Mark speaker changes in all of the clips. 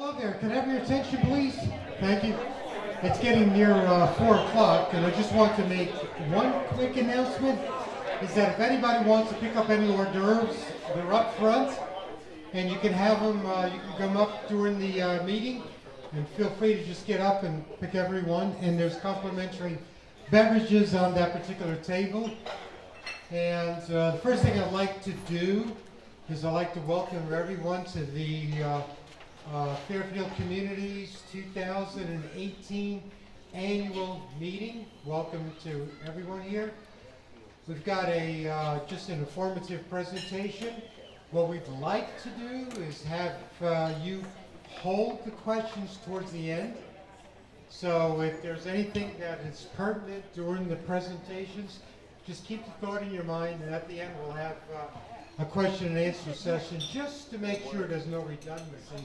Speaker 1: Hello there. Can I have your attention, please? Thank you. It's getting near 4 o'clock, and I just want to make one quick announcement. Is that if anybody wants to pick up any hors d'oeuvres, they're up front, and you can have them. You can come up during the meeting, and feel free to just get up and pick every one. And there's complimentary beverages on that particular table. And the first thing I'd like to do is I'd like to welcome everyone to the Fairfield Communities 2018 Annual Meeting. Welcome to everyone here. We've got a just an informative presentation. What we'd like to do is have you hold the questions towards the end. So if there's anything that is pertinent during the presentations, just keep the thought in your mind, and at the end we'll have a question and answer session just to make sure there's no redundancy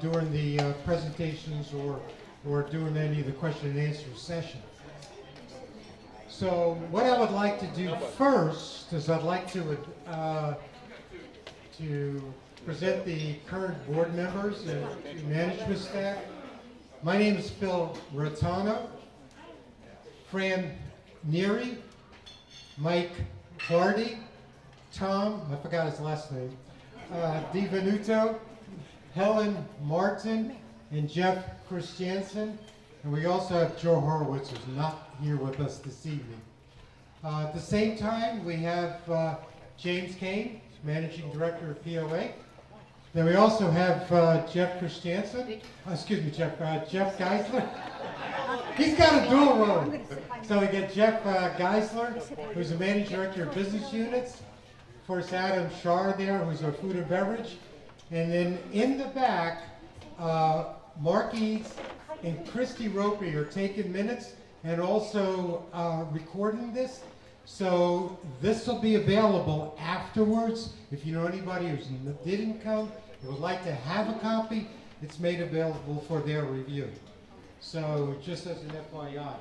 Speaker 1: during the presentations or during any of the question and answer sessions. So what I would like to do first is I'd like to present the current board members and management staff. My name is Phil Rotano, Fran Neary, Mike Hardy, Tom, I forgot his last name, DiVenuto, Helen Martin, and Jeff Christiansen. And we also have Joe Horowitz, who's not here with us this evening. At the same time, we have James Kane, Managing Director of POA. Then we also have Jeff Christiansen, Jeff Geisler. He's got a dual role. So we get Jeff Geisler, who's the Managing Director of Business Units. Of course, Adam Shar there, who's our food and beverage. And then in the back, Mark Eads and Christy Ropey are taking minutes and also recording this. So this will be available afterwards. If you know anybody who didn't come and would like to have a copy, it's made available for their review. So just as an FYI.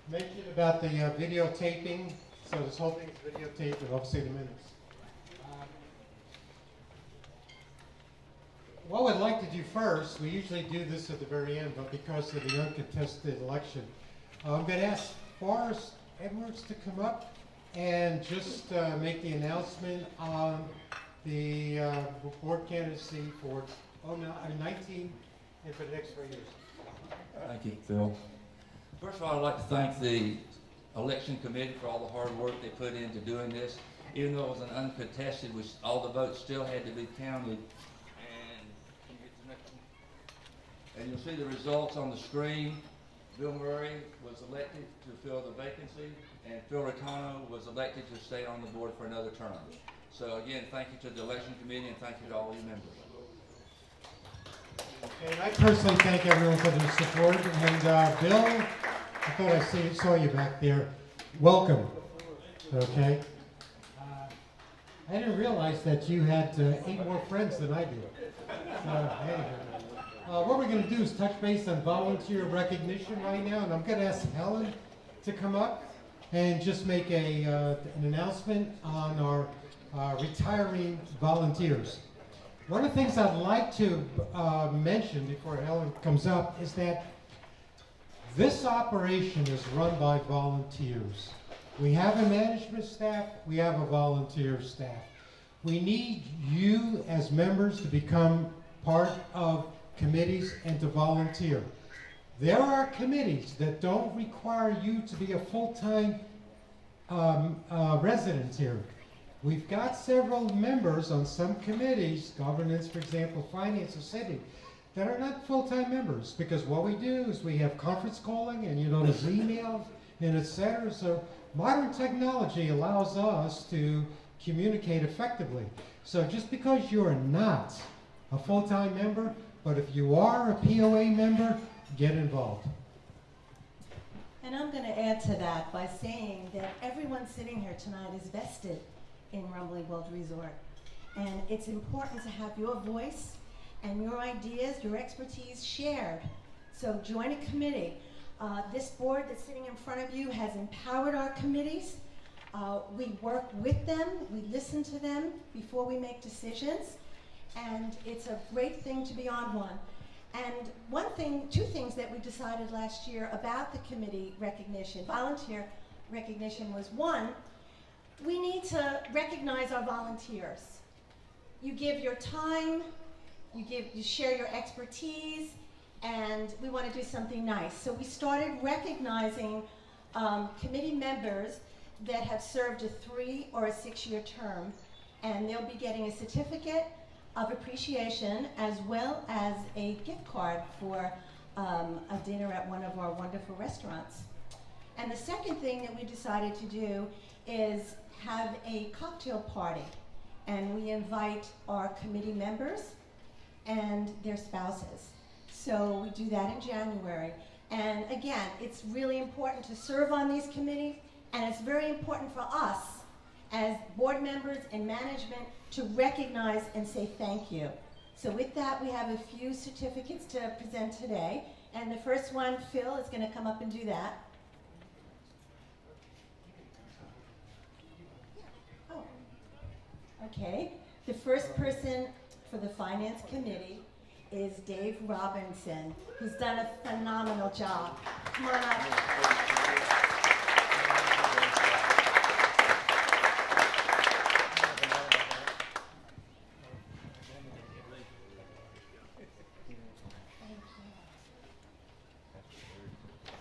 Speaker 1: Mention about the videotaping. So this whole thing is videotaped, and obviously the minutes. What we'd like to do first, we usually do this at the very end, but because of the uncontested election, I'm going to ask Forrest Edwards to come up and just make the announcement on the board candidacy for 19 and for the next 4 years.
Speaker 2: Thank you, Phil. First of all, I'd like to thank the election committee for all the hard work they put into doing this. Even though it was an uncontested, all the votes still had to be counted. And you'll see the results on the screen. Bill Murray was elected to fill the vacancy, and Phil Rotano was elected to stay on the board for another term. So again, thank you to the election committee, and thank you to all you members.
Speaker 1: And I personally thank everyone for their support. And Bill, I thought I saw you back there. Welcome. Okay. I didn't realize that you had 8 more friends than I do. So, hey. What we're going to do is touch base on volunteer recognition right now, and I'm going to ask Helen to come up and just make an announcement on our retiring volunteers. One of the things I'd like to mention before Helen comes up is that this operation is run by volunteers. We have a management staff, we have a volunteer staff. We need you as members to become part of committees and to volunteer. There are committees that don't require you to be a full-time resident here. We've got several members on some committees, governance, for example, finance or city, that are not full-time members, because what we do is we have conference calling and there's emails and etc. So modern technology allows us to communicate effectively. So just because you're not a full-time member, but if you are a POA member, get involved.
Speaker 3: And I'm going to add to that by saying that everyone sitting here tonight is vested in Rumbly World Resort. And it's important to have your voice and your ideas, your expertise shared. So join a committee. This board that's sitting in front of you has empowered our committees. We work with them, we listen to them before we make decisions, and it's a great thing to be on one. And two things that we decided last year about the committee recognition, volunteer recognition, was one, we need to recognize our volunteers. You give your time, you share your expertise, and we want to do something nice. So we started recognizing committee members that have served a 3 or a 6-year term, and they'll be getting a certificate of appreciation as well as a gift card for a dinner at one of our wonderful restaurants. And the second thing that we decided to do is have a cocktail party, and we invite our committee members and their spouses. So we do that in January. And again, it's really important to serve on these committees, and it's very important for us as board members and management to recognize and say thank you. So with that, we have a few certificates to present today. And the first one, Phil is going to come up and do that. Oh, okay. The first person for the Finance Committee is Dave Robinson, who's done a phenomenal job. Come on up.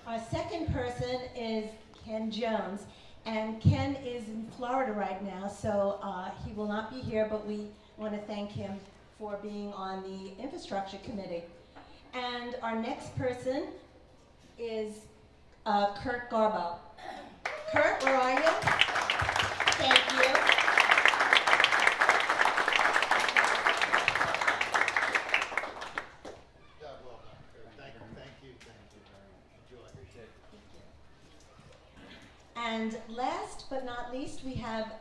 Speaker 3: Our second person is Ken Jones, and Ken is in Florida right now, so he will not be here, but we want to thank him for being on the Infrastructure Committee. And our next person is Kurt Garbo. Kurt, where are you? Thank you. And last but not least, we have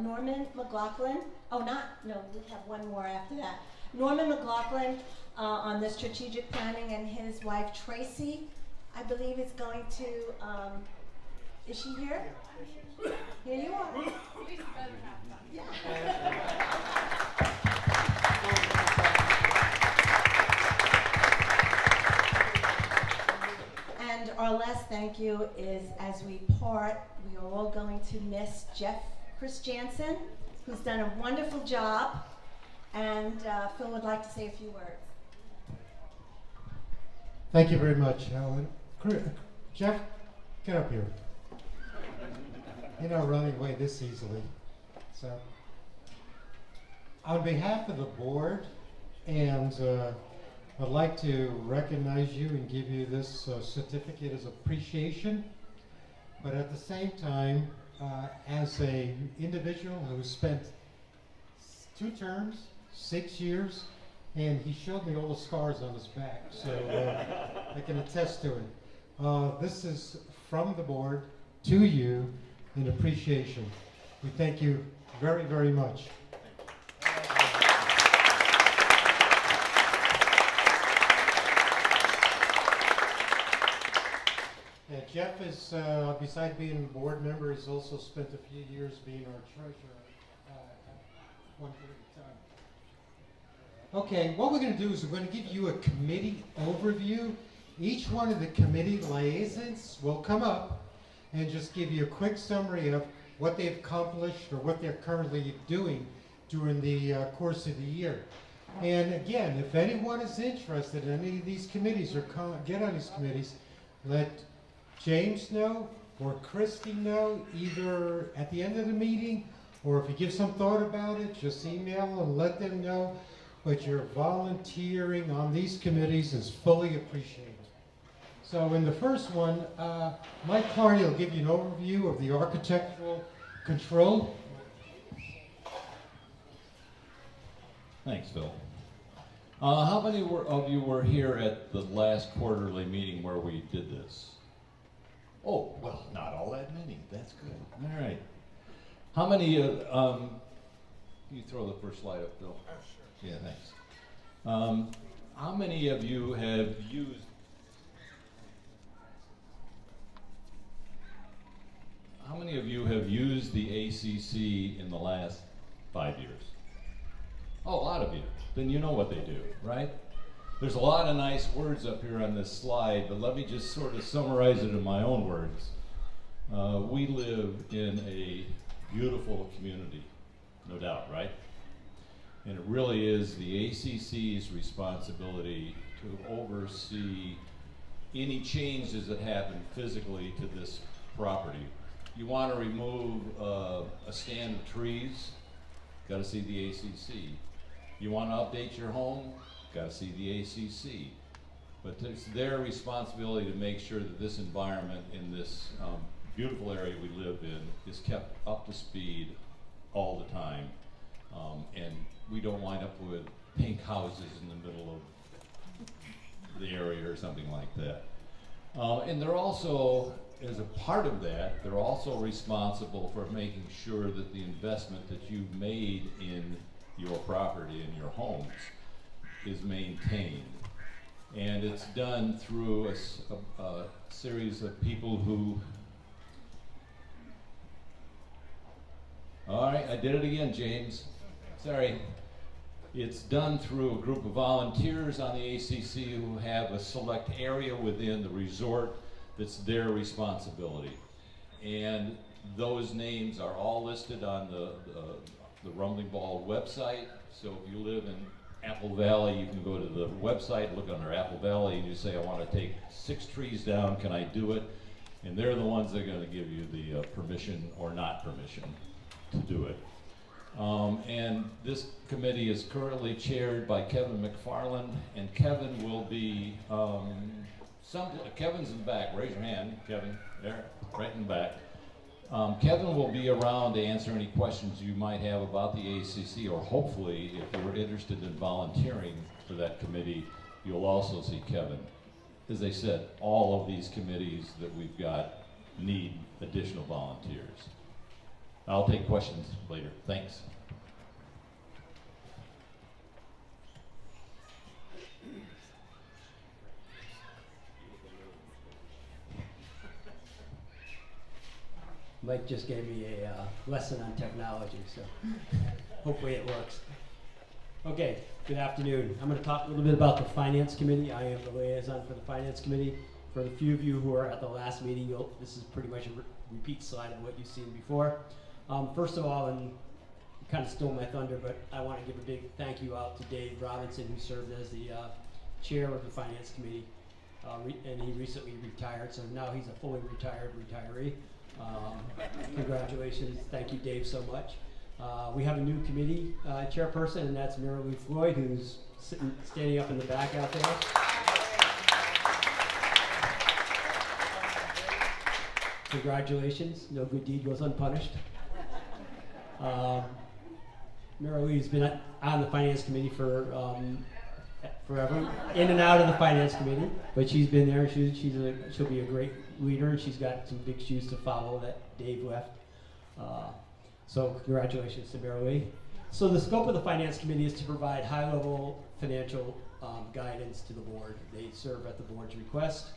Speaker 3: Norman McLaughlin. We have one more after that. Norman McLaughlin on the strategic planning, and his wife Tracy, I believe, is going to, is she here? Here you are. Yeah. And our last thank you is, as we part, we are all going to miss Chris Jansen, who's done a wonderful job, and Phil would like to say a few words.
Speaker 1: Thank you very much, Helen. Jeff, get up here. You're not running away this easily. So, on behalf of the board, and I'd like to recognize you and give you this certificate as appreciation, but at the same time, as an individual who spent 2 terms, 6 years, and he showed me all the scars on his back, so I can attest to it. This is from the board to you in appreciation. We thank you very, very much. Jeff is, besides being a board member, has also spent a few years being our treasurer at one period of time. Okay, what we're going to do is we're going to give you a committee overview. Each one of the committee liaisons will come up and just give you a quick summary of what they've accomplished or what they're currently doing during the course of the year. And again, if anyone is interested in any of these committees or get on these committees, let James know or Christy know, either at the end of the meeting, or if you give some thought about it, just email and let them know. But your volunteering on these committees is fully appreciated. So in the first one, Mike Clardy will give you an overview of the architectural control.
Speaker 4: Thanks, Phil. How many of you were here at the last quarterly meeting where we did this? Oh, well, not all that many. That's good. All right. How many, can you throw the first slide up, Bill? Sure. Yeah, thanks. How many of you have used, the ACC in the last 5 years? Oh, a lot of you. Then you know what they do, right? There's a lot of nice words up here on this slide, but let me just sort of summarize it in my own words. We live in a beautiful community, no doubt, right? And it really is the ACC's responsibility to oversee any changes that happen physically to this property. You want to remove a stand of trees, got to see the ACC. You want to update your home, got to see the ACC. But it's their responsibility to make sure that this environment in this beautiful area we live in is kept up to speed all the time. And we don't wind up with pink houses in the middle of the area or something like that. And they're also, as a part of that, they're also responsible for making sure that the investment that you've made in your property and your homes is maintained. And it's done through a series of people who, all right, I did it again, James. Sorry. It's done through a group of volunteers on the ACC who have a select area within the resort that's their responsibility. And those names are all listed on the Rumbling Ball website. So if you live in Apple Valley, you can go to the website, look under Apple Valley, and you say, I want to take 6 trees down, can I do it? And they're the ones that are going to give you the permission or not permission to do it. And this committee is currently chaired by Kevin McFarland, and Kevin will be, Kevin's in the back, raise your hand, Kevin, there, right in the back. Kevin will be around to answer any questions you might have about the ACC, or hopefully, if you're interested in volunteering for that committee, you'll also see Kevin. As I said, all of these committees that we've got need additional volunteers. I'll take questions later. Thanks.
Speaker 5: Mike just gave me a lesson on technology, so hopefully it works. Okay, good afternoon. I'm going to talk a little bit about the Finance Committee. I am the liaison for the Finance Committee. For the few of you who are at the last meeting, this is pretty much a repeat slide of what you've seen before. First of all, and you kind of stole my thunder, but I want to give a big thank you out to Dave Robinson, who served as the chair of the Finance Committee, and he recently retired, so now he's a fully retired retiree. Congratulations, thank you Dave so much. We have a new committee chairperson, and that's Mary Lou Floyd, who's standing up in the back out there. Congratulations, no good deed goes unpunished. Mary Lou's been on the Finance Committee for forever, in and out of the Finance Committee, but she's been there. She'll be a great leader, and she's got some big shoes to follow that Dave left. So congratulations to Mary Lou. So the scope of the Finance Committee is to provide high-level financial guidance to the board. They serve at the board's request.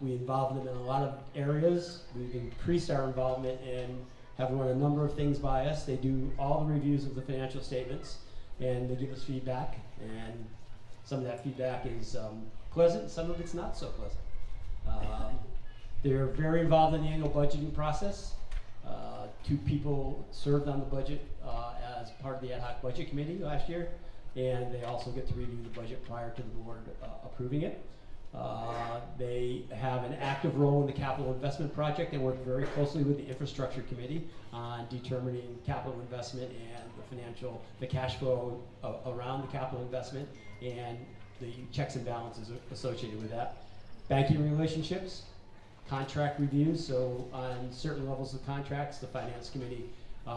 Speaker 5: We involve them in a lot of areas. We've increased our involvement and have run a number of things by us. They do all the reviews of the financial statements, and they give us feedback, and some of that feedback is pleasant, some of it's not so pleasant. They're very involved in the annual budgeting process. 2 people served on the budget as part of the ad hoc budget committee last year, and they also get to review the budget prior to the board approving it. They have an active role in the capital investment project and work very closely with the infrastructure committee on determining capital investment and the cash flow around the capital investment and the checks and balances associated with that. Banking relationships, contract reviews, so on certain levels of contracts, the Finance Committee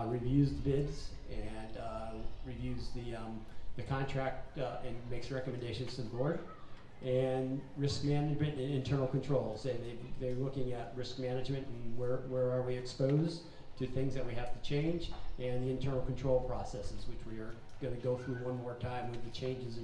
Speaker 5: reviews the bids and reviews the contract and makes recommendations to the board. And risk management and internal controls. They're looking at risk management and where are we exposed to things that we have to change, and the internal control processes, which we are going to go through one more time with the changes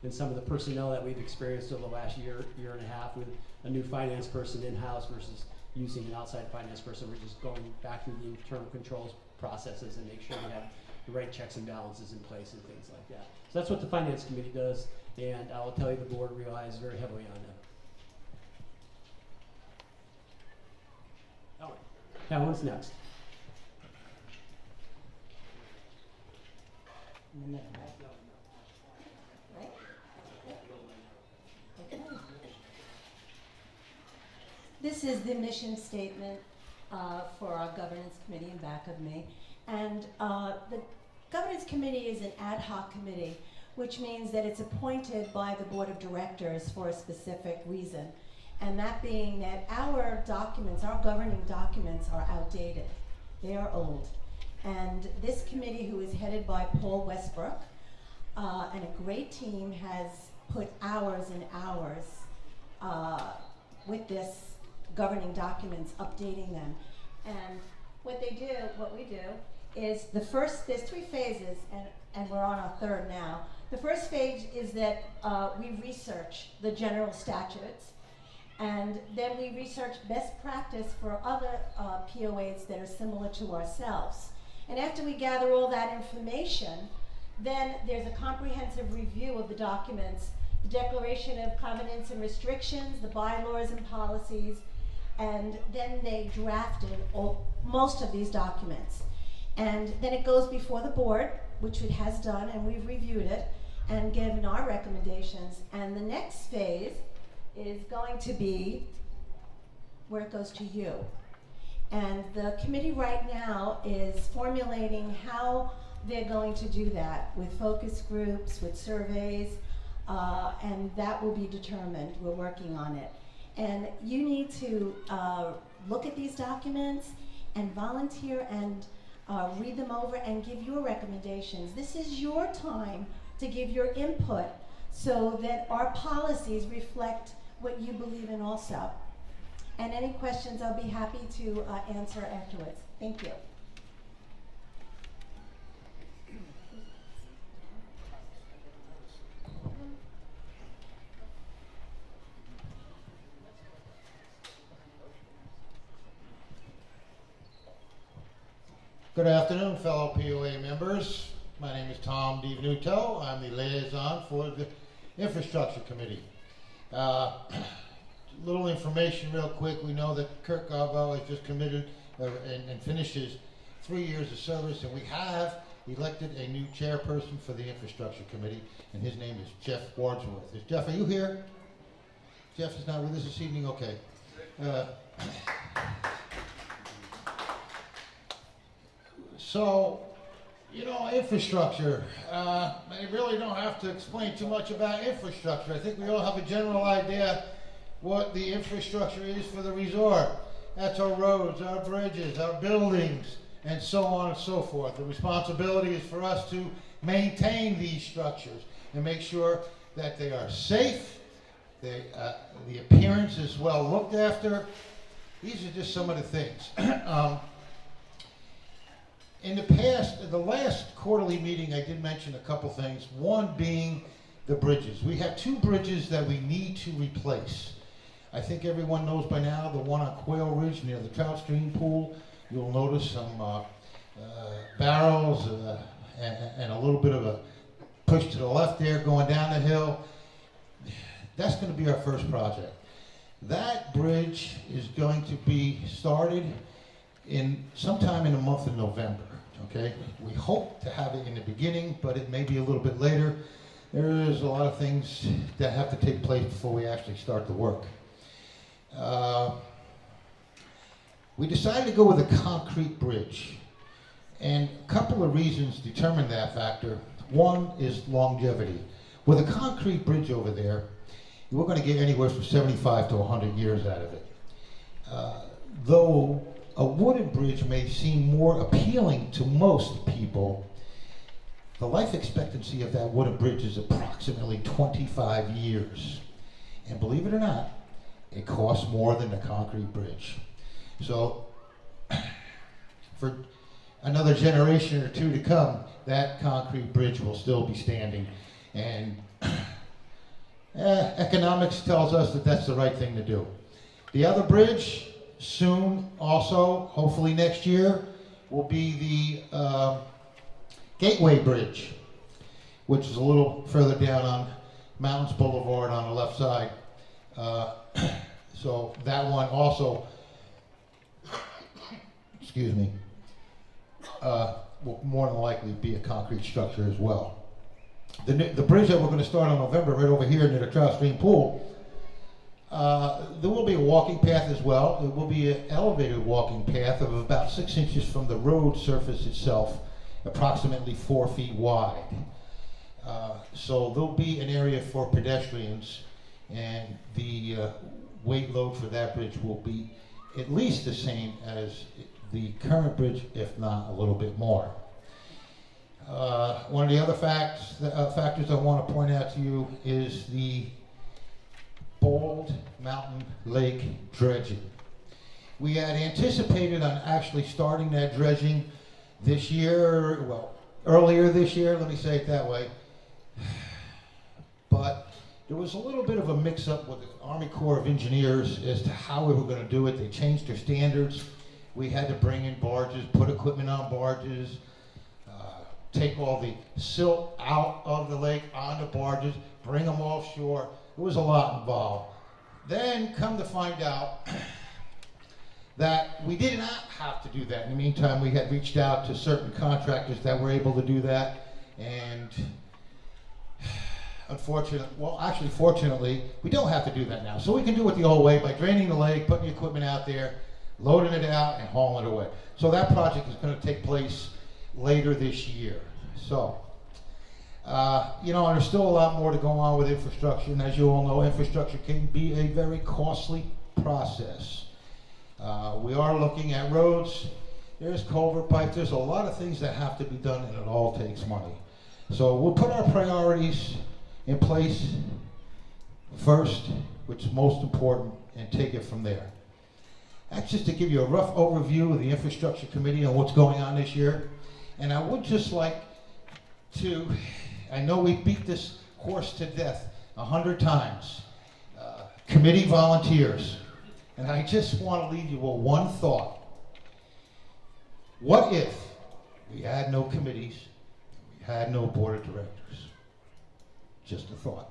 Speaker 5: and some of the personnel that we've experienced over the last year and a half with a new finance person in-house versus using an outside finance person. We're just going back through the internal controls processes and make sure we have the right checks and balances in place and things like that. So that's what the finance committee does, and I will tell you the board relies very heavily on them. Helen's next.
Speaker 3: In the middle, right? Okay. This is the mission statement for our governance committee in back of me. And the governance committee is an ad hoc committee, which means that it's appointed by the board of directors for a specific reason. And that being that our documents, our governing documents, are outdated. They are old. And this committee, who is headed by Paul Westbrook, and a great team, has put hours and hours with this governing documents, updating them. And what we do is there's 3 phases, and we're on our 3rd now. The first phase is that we research the general statutes, and then we research best practice for other POAs that are similar to ourselves. And after we gather all that information, then there's a comprehensive review of the documents, the declaration of covenants and restrictions, the bylaws and policies, and then they drafted most of these documents. And then it goes before the board, which it has done, and we've reviewed it and given our recommendations. And the next phase is going to be where it goes to you. And the committee right now is formulating how they're going to do that with focus groups, with surveys, and that will be determined. We're working on it. And you need to look at these documents and volunteer and read them over and give your recommendations. This is your time to give your input so that our policies reflect what you believe in also. And any questions, I'll be happy to answer afterwards. Thank you.
Speaker 6: Good afternoon, fellow POA members. My name is Tom DiVenuto. I'm the liaison for the Infrastructure Committee. Little information real quick. We know that Kirk Garbo has just committed and finished his 3 years of service, and we have elected a new chairperson for the Infrastructure Committee, and his name is Jeff Wadsworth. Jeff, are you here? Jeff is not with us this evening? Okay. So, you know, infrastructure, I really don't have to explain too much about infrastructure. I think we all have a general idea what the infrastructure is for the resort. That's our roads, our bridges, our buildings, and so on and so forth. The responsibility is for us to maintain these structures and make sure that they are safe, the appearance is well looked after. These are just some of the things. In the past, the last quarterly meeting, I did mention a couple things. One being the bridges. We have 2 bridges that we need to replace. I think everyone knows by now the one on Quail Ridge near the trout stream pool. You'll notice some barrels and a little bit of a push to the left there going down the hill. That's going to be our first project. That bridge is going to be started sometime in the month of November. Okay, we hope to have it in the beginning, but it may be a little bit later. There's a lot of things that have to take place before we actually start the work. We decided to go with a concrete bridge, and a couple of reasons determined that factor. One is longevity. With a concrete bridge over there, we're going to get anywhere from 75 to 100 years out of it. Though a wooden bridge may seem more appealing to most people, the life expectancy of that wooden bridge is approximately 25 years. And believe it or not, it costs more than a concrete bridge. So for another generation or 2 to come, that concrete bridge will still be standing. And Economics tells us that that's the right thing to do. The other bridge, soon also, hopefully next year, will be the Gateway Bridge, which is a little further down on Mountains Boulevard on the left side. So that one also, excuse me, will more than likely be a concrete structure as well. The bridge that we're going to start on November, right over here near the Trout Stream Pool, there will be a walking path as well. It will be an elevated walking path of about 6 inches from the road surface itself, approximately 4 feet wide. So there'll be an area for pedestrians, and the weight load for that bridge will be at least the same as the current bridge, if not a little bit more. One of the other factors I want to point out to you is the Bald Mountain Lake dredging. We had anticipated on actually starting that dredging this year, well, earlier this year, let me say it that way. But there was a little bit of a mix-up with the Army Corps of Engineers as to how we were going to do it. They changed their standards. We had to bring in barges, put equipment on barges, take all the silt out of the lake onto barges, bring them offshore. It was a lot involved. Then come to find out that we did not have to do that. In the meantime, we had reached out to certain contractors that were able to do that, and fortunately, we don't have to do that now. So we can do it the old way by draining the lake, putting the equipment out there, loading it out, and hauling it away. So that project is going to take place later this year. So, there's still a lot more to go on with infrastructure, and as you all know, infrastructure can be a very costly process. We are looking at roads, there's culvert pipes, there's a lot of things that have to be done, and it all takes money. So we'll put our priorities in place first, which is most important, and take it from there. That's just to give you a rough overview of the Infrastructure Committee and what's going on this year. And I would just like to, I know we beat this horse to death 100 times, committee volunteers. And I just want to leave you with one thought. What if we had no committees, we had no board of directors? Just a thought.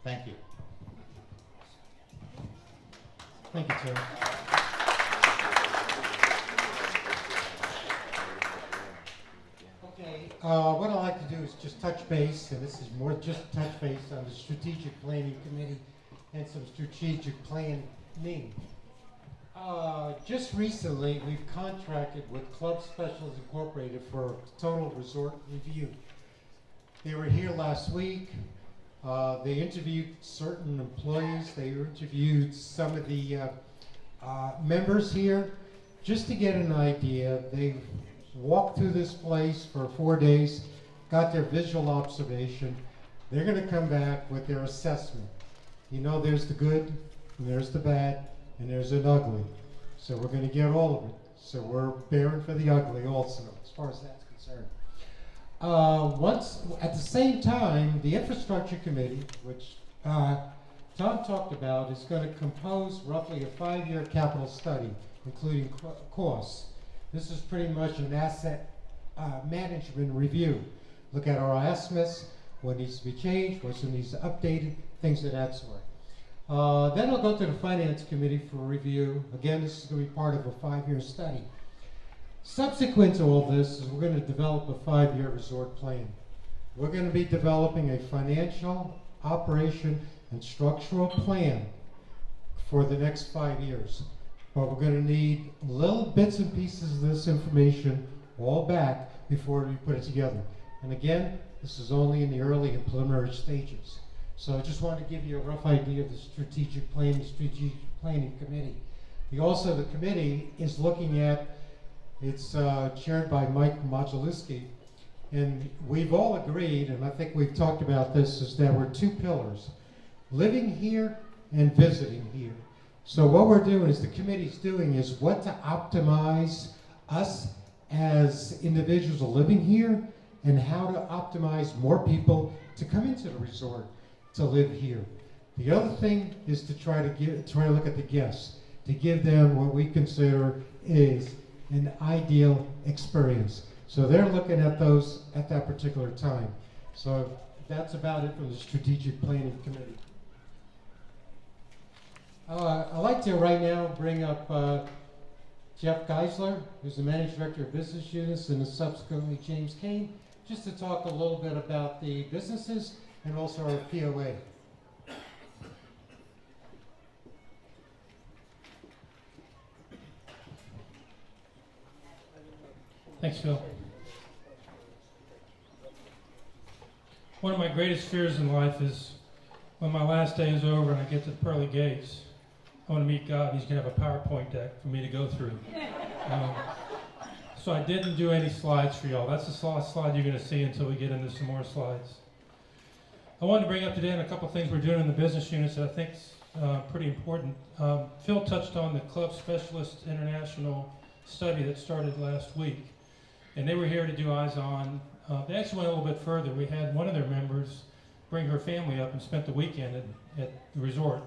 Speaker 6: Thank you.
Speaker 1: Thank you, Terry. Okay, what I'd like to do is just touch base, and this is more just touch base on the Strategic Planning Committee and some strategic planning. Just recently, we've contracted with Club Specials Incorporated for a total resort review. They were here last week. They interviewed certain employees. They interviewed some of the members here just to get an idea. They walked through this place for 4 days, got their visual observation. They're going to come back with their assessment. You know, there's the good, and there's the bad, and there's an ugly. So we're going to get all of it. So we're bearing for the ugly also, as far as that's concerned. At the same time, the Infrastructure Committee, which Tom talked about, is going to compose roughly a 5-year capital study, including costs. This is pretty much an asset management review. Look at our estimates, what needs to be changed, what needs to be updated, things of that sort. Then I'll go to the Finance Committee for review. Again, this is going to be part of a 5-year study. Subsequent to all this is we're going to develop a 5-year resort plan. We're going to be developing a financial, operation, and structural plan for the next 5 years. But we're going to need little bits and pieces of this information all back before we put it together. And again, this is only in the early and preliminary stages. So I just want to give you a rough idea of the strategic planning committee. The committee is looking at, it's chaired by Mike Modulewski, and we've all agreed, and I think we've talked about this, is that we're 2 pillars, living here and visiting here. So what we're doing is, the committee's doing is what to optimize us as individuals living here, and how to optimize more people to come into the resort to live here. The other thing is to try to look at the guests, to give them what we consider is an ideal experience. So they're looking at those at that particular time. So that's about it for the Strategic Planning Committee. I'd like to right now bring up Jeff Geisler, who's the Managing Director of Business Units, and subsequently James Kane, just to talk a little bit about the businesses and also our POA.
Speaker 7: Thanks, Phil. One of my greatest fears in life is when my last day is over and I get to the pearly gates, I want to meet God. He's going to have a PowerPoint deck for me to go through. So I didn't do any slides for y'all. That's the last slide you're going to see until we get into some more slides. I wanted to bring up today on a couple things we're doing in the business units that I think is pretty important. Phil touched on the Club Specialist International study that started last week. And they were here to do Eyes On. They actually went a little bit further. We had one of their members bring her family up and spent the weekend at the resort.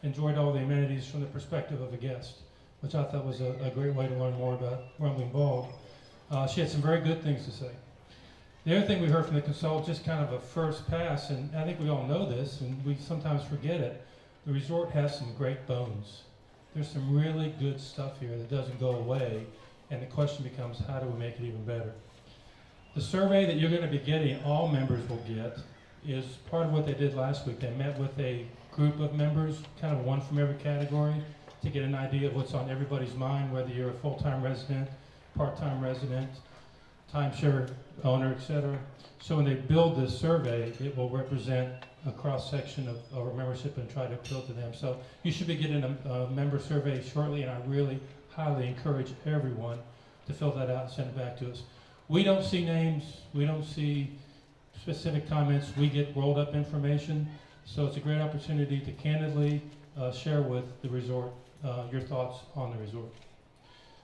Speaker 7: Enjoyed all the amenities from the perspective of a guest, which I thought was a great way to learn more about Rumbling Bald. She had some very good things to say. The other thing we heard from the consultant, just kind of a first pass, and I think we all know this, and we sometimes forget it, the resort has some great bones. There's some really good stuff here that doesn't go away, and the question becomes, how do we make it even better? The survey that you're going to be getting, all members will get, is part of what they did last week. They met with a group of members, kind of one from every category, to get an idea of what's on everybody's mind, whether you're a full-time resident, part-time resident, timeshare owner, etc. So when they build this survey, it will represent a cross-section of our membership and try to appeal to them. So you should be getting a member survey shortly, and I really highly encourage everyone to fill that out and send it back to us. We don't see names, we don't see specific comments, we get rolled up information, so it's a great opportunity to candidly share with the resort your thoughts on the resort.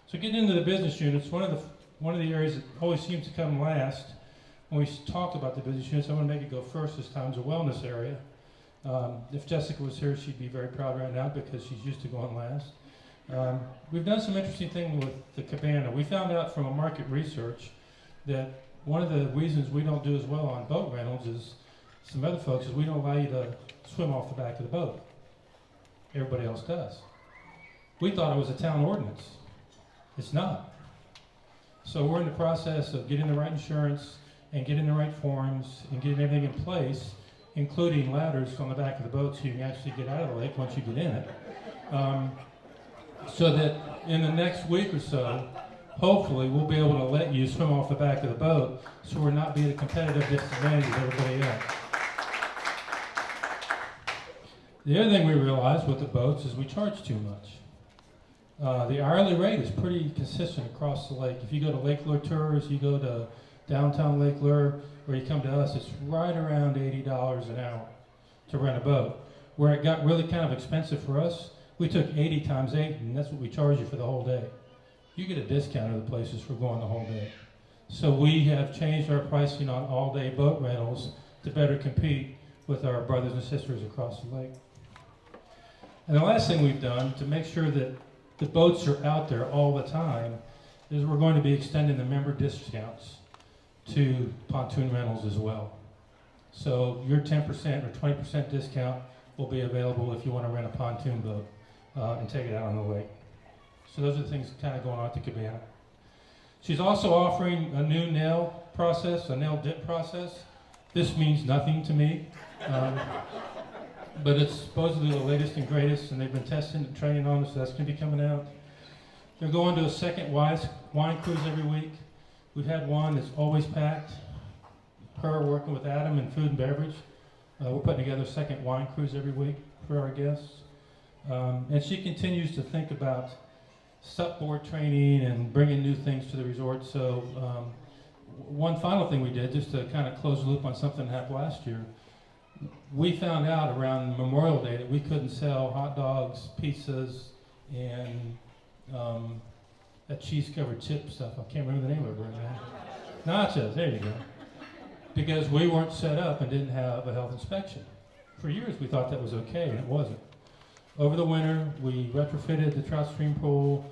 Speaker 7: So getting into the business units, one of the areas that always seems to come last when we talk about the business units, I want to make it go first this time, is a wellness area. If Jessica was here, she'd be very proud right now because she's used to going last. We've done some interesting things with the cabana. We found out from a market research that one of the reasons we don't do as well on boat rentals is some other folks is we don't allow you to swim off the back of the boat. Everybody else does. We thought it was a town ordinance. It's not. So we're in the process of getting the right insurance and getting the right forms and getting everything in place, including ladders on the back of the boat so you can actually get out of the lake once you get in it. So that in the next week or so, hopefully we'll be able to let you swim off the back of the boat so we're not being a competitive disadvantage of everybody else. The other thing we realized with the boats is we charge too much. The hourly rate is pretty consistent across the lake. If you go to Lake Lure Tours, you go to downtown Lake Lure, or you come to us, it's right around $80 an hour to rent a boat. Where it got really kind of expensive for us, we took 80 times 8, and that's what we charge you for the whole day. You get a discount at the places for going the whole day. So we have changed our pricing on all-day boat rentals to better compete with our brothers and sisters across the lake. And the last thing we've done to make sure that the boats are out there all the time is we're going to be extending the member discounts to pontoon rentals as well. So your 10% or 20% discount will be available if you want to rent a pontoon boat and take it out on the lake. So those are the things kind of going on at the cabana. She's also offering a new nail process, a nail dip process. This means nothing to me, but it's supposedly the latest and greatest, and they've been testing and training on it, so that's going to be coming out. They're going to a second wine cruise every week. We've had one that's always packed. Her working with Adam in food and beverage. We're putting together a second wine cruise every week for our guests. And she continues to think about SUP-board training and bringing new things to the resort. So one final thing we did, just to kind of close the loop on something that happened last year, we found out around Memorial Day that we couldn't sell hot dogs, pizzas, and that cheese-covered chip stuff. I can't remember the name of it right now. Nachos, there you go. Because we weren't set up and didn't have a health inspection. for years we thought that was okay, and it wasn't. Over the winter, we retrofitted the trout stream pool,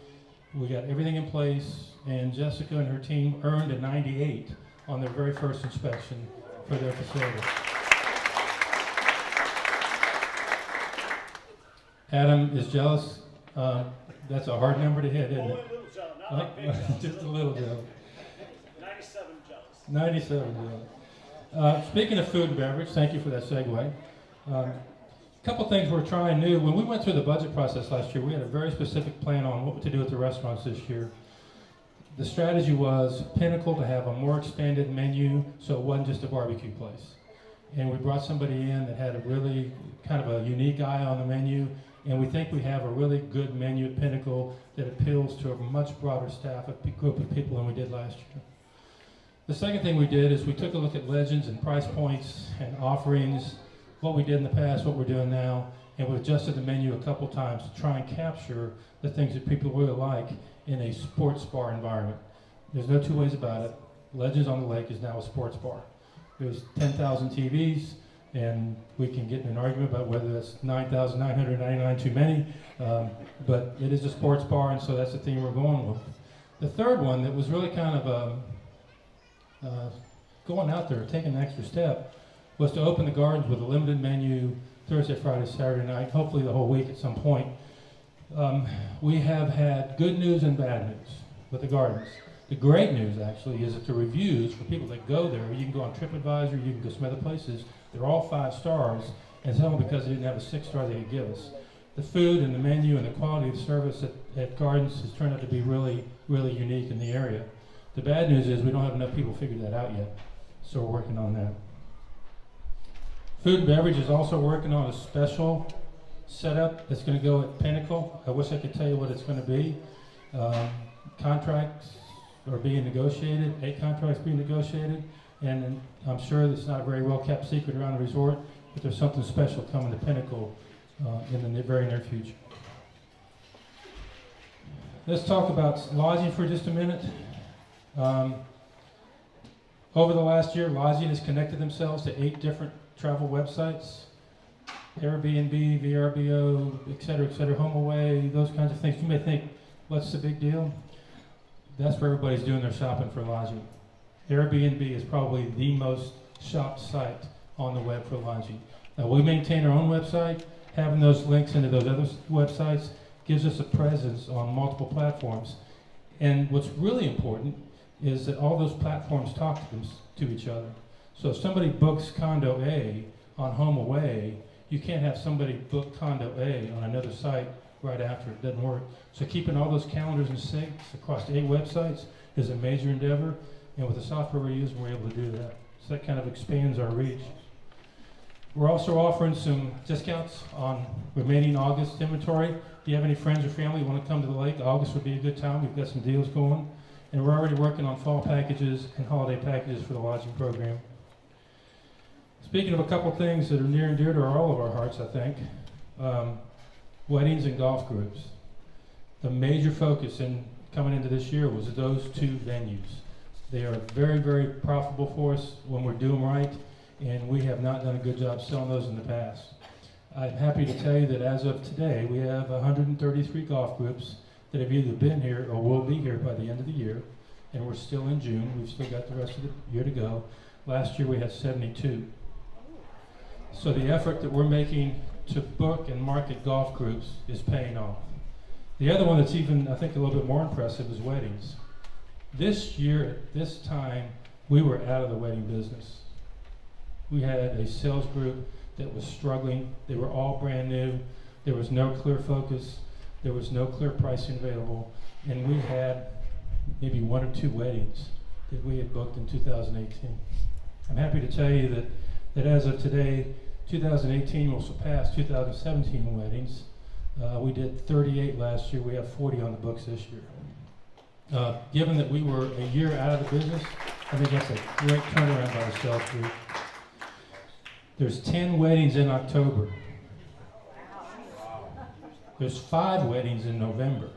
Speaker 7: we got everything in place, and Jessica and her team earned a 98 on their very first inspection for their facility. Adam is jealous. That's a hard number to hit, isn't it? Just a little jealous.
Speaker 8: 97 jealous.
Speaker 7: 97 jealous. Speaking of food and beverage, thank you for that segue. A couple things we're trying new. When we went through the budget process last year, we had a very specific plan on what to do with the restaurants this year. The strategy was Pinnacle to have a more expanded menu so it wasn't just a barbecue place. And we brought somebody in that had a really kind of a unique eye on the menu, and we think we have a really good menu at Pinnacle that appeals to a much broader group of people than we did last year. The second thing we did is we took a look at legends and price points and offerings, what we did in the past, what we're doing now, and we adjusted the menu a couple times to try and capture the things that people really like in a sports bar environment. There's no two ways about it. Legends on the Lake is now a sports bar. There's 10,000 TVs, and we can get in an argument about whether that's 9,999 too many, but it is a sports bar, and so that's the theme we're going with. The third one that was really kind of going out there, taking an extra step, was to open the gardens with a limited menu Thursday, Friday, Saturday night, hopefully the whole week at some point. We have had good news and bad news with the gardens. The great news, actually, is that the reviews for people that go there, you can go on TripAdvisor, you can go some other places, they're all 5 stars, and some of them because they didn't have a 6-star they could give us. The food and the menu and the quality of service at Gardens has turned out to be really, really unique in the area. The bad news is we don't have enough people figure that out yet, so we're working on that. Food and Beverage is also working on a special setup that's going to go at Pinnacle. I wish I could tell you what it's going to be. Contracts are being negotiated, 8 contracts being negotiated, and I'm sure it's not a very well kept secret around the resort, but there's something special coming to Pinnacle in the very near future. Let's talk about lodging for just a minute. Over the last year, lodging has connected themselves to 8 different travel websites. Airbnb, VRBO, et cetera, HomeAway, those kinds of things. You may think, what's the big deal? That's where everybody's doing their shopping for lodging. Airbnb is probably the most shopped site on the web for lodging. Now, we maintain our own website. Having those links into those other websites gives us a presence on multiple platforms. And what's really important is that all those platforms talk to each other. So if somebody books condo A on HomeAway, you can't have somebody book condo A on another site right after. It doesn't work. So keeping all those calendars in sync across 8 websites is a major endeavor, and with the software we're using, we're able to do that. So that kind of expands our reach. We're also offering some discounts on remaining August inventory. If you have any friends or family who want to come to the lake, August would be a good time. We've got some deals going. And we're already working on fall packages and holiday packages for the lodging program. Speaking of a couple things that are near and dear to all of our hearts, I think, weddings and golf groups. The major focus in coming into this year was those 2 venues. They are very, very profitable for us when we're doing right, and we have not done a good job selling those in the past. I'm happy to tell you that as of today, we have 133 golf groups that have either been here or will be here by the end of the year, and we're still in June. We've still got the rest of the year to go. Last year we had 72. So the effort that we're making to book and market golf groups is paying off. The other one that's even, I think, a little bit more impressive is weddings. This year, at this time, we were out of the wedding business. We had a sales group that was struggling. They were all brand new. There was no clear focus. There was no clear pricing available. And we had maybe 1 or 2 weddings that we had booked in 2018. I'm happy to tell you that as of today, 2018 will surpass 2017 weddings. We did 38 last year. We have 40 on the books this year. Given that we were a year out of the business, I think that's a great turnaround by the sales group. There's 10 weddings in October. There's 5 weddings in November.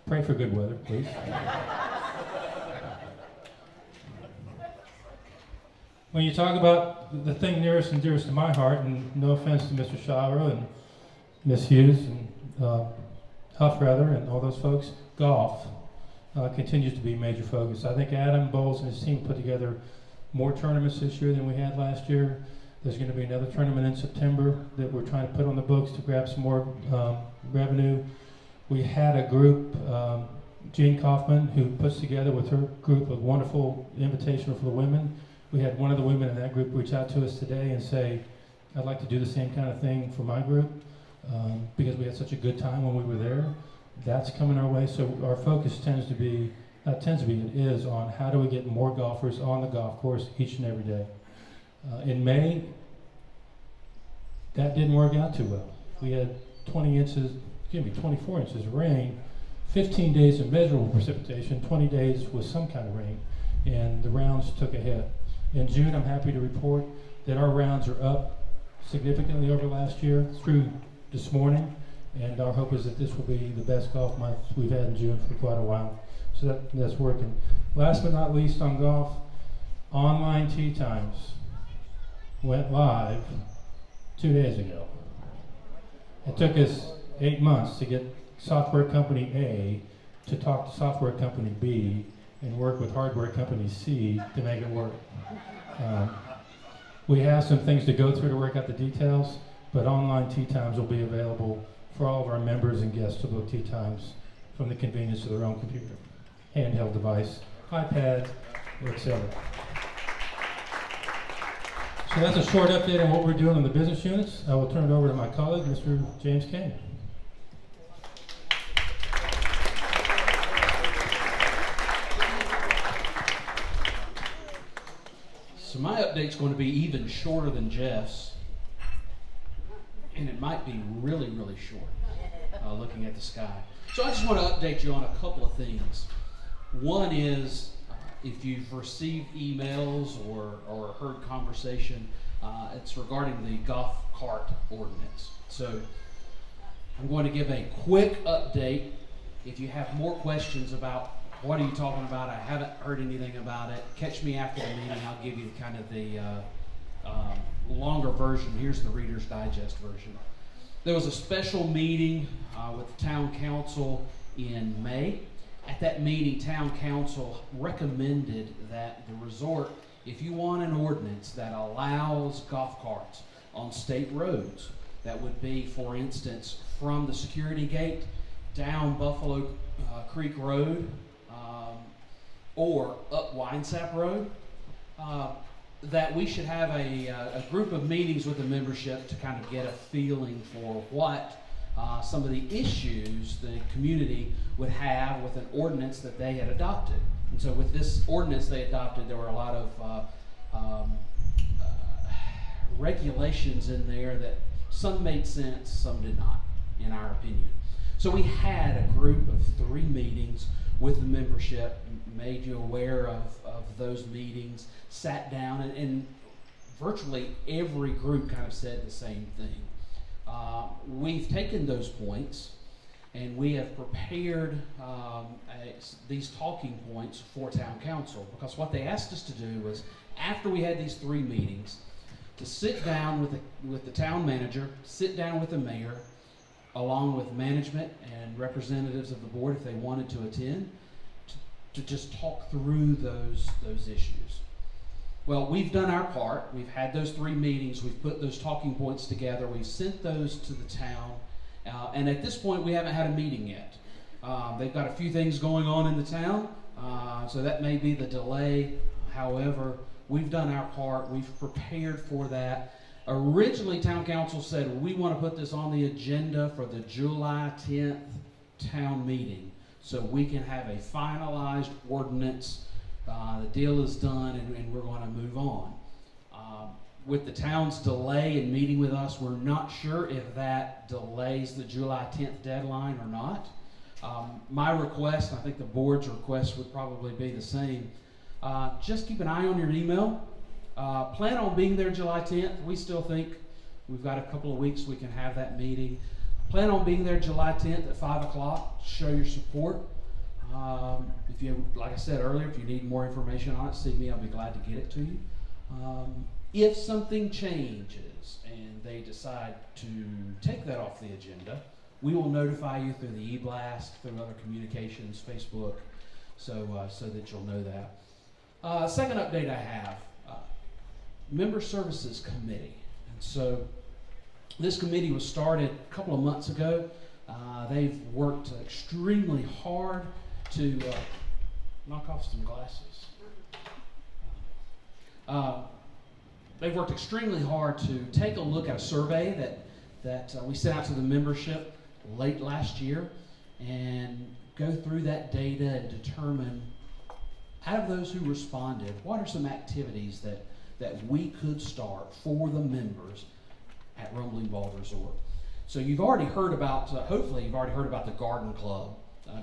Speaker 7: Pray for good weather, please. When you talk about the thing nearest and dearest to my heart, and no offense to Mr. Shira and Miss Hughes and Huff rather, and all those folks, golf continues to be a major focus. I think Adam Bowles and his team put together more tournaments this year than we had last year. There's going to be another tournament in September that we're trying to put on the books to grab some more revenue. We had a group, Jean Kaufman, who puts together with her group a wonderful invitation for the women. We had one of the women in that group reach out to us today and say, I'd like to do the same kind of thing for my group because we had such a good time when we were there. That's coming our way. So our focus it is on how do we get more golfers on the golf course each and every day. In May, that didn't work out too well. We had 24 inches of rain, 15 days of measurable precipitation, 20 days with some kind of rain, and the rounds took a hit. In June, I'm happy to report that our rounds are up significantly over last year through this morning, and our hope is that this will be the best golf month we've had in June for quite a while. So that's working. Last but not least on golf, online tee times went live 2 days ago. It took us 8 months to get software company A to talk to software company B and work with hardware company C to make it work. We have some things to go through to work out the details, but online tee times will be available for all of our members and guests to book tee times from the convenience of their own computer, handheld device, iPad, etc. So that's a short update on what we're doing on the business units. I will turn it over to my colleague, Mr. James Kane.
Speaker 9: So my update's going to be even shorter than Jeff's, and it might be really, really short, looking at the sky. So I just want to update you on a couple of things. One is, if you've received emails or heard conversation, it's regarding the golf cart ordinance. So I'm going to give a quick update. If you have more questions about what are you talking about, I haven't heard anything about it, catch me after the meeting. I'll give you kind of the longer version. Here's the Reader's Digest version. There was a special meeting with the town council in May. At that meeting, town council recommended that the resort, if you want an ordinance that allows golf carts on state roads, that would be, for instance, from the security gate down Buffalo Creek Road or up Winesap Road, that we should have a group of meetings with the membership to kind of get a feeling for what some of the issues the community would have with an ordinance that they had adopted. And so with this ordinance they adopted, there were a lot of regulations in there that some made sense, some did not, in our opinion. So we had a group of 3 meetings with the membership, made you aware of those meetings, sat down, and virtually every group kind of said the same thing. We've taken those points and we have prepared these talking points for town council, because what they asked us to do was, after we had these 3 meetings, to sit down with the town manager, sit down with the mayor, along with management and representatives of the board if they wanted to attend, to just talk through those issues. Well, we've done our part. We've had those 3 meetings. We've put those talking points together. We've sent those to the town. And at this point, we haven't had a meeting yet. They've got a few things going on in the town, so that may be the delay. However, we've done our part. We've prepared for that. Originally, town council said, we want to put this on the agenda for the July 10th town meeting so we can have a finalized ordinance. The deal is done and we're going to move on. With the town's delay in meeting with us, we're not sure if that delays the July 10th deadline or not. My request, and I think the board's request would probably be the same, just keep an eye on your email. Plan on being there July 10th. We still think we've got a couple of weeks we can have that meeting. Plan on being there July 10th at 5 o'clock. Show your support. If you, like I said earlier, if you need more information on it, see me. I'll be glad to get it to you. If something changes and they decide to take that off the agenda, we will notify you through the e-blast, through other communications, Facebook, so that you'll know that. Second update I have, Member Services Committee. And so this committee was started a couple of months ago. They've worked extremely hard to knock off some glasses. They've worked extremely hard to take a look at a survey that we sent out to the membership late last year and go through that data and determine, out of those who responded, what are some activities that we could start for the members at Rumbling Bald Resort. So you've already heard about, hopefully you've already heard about the Garden Club.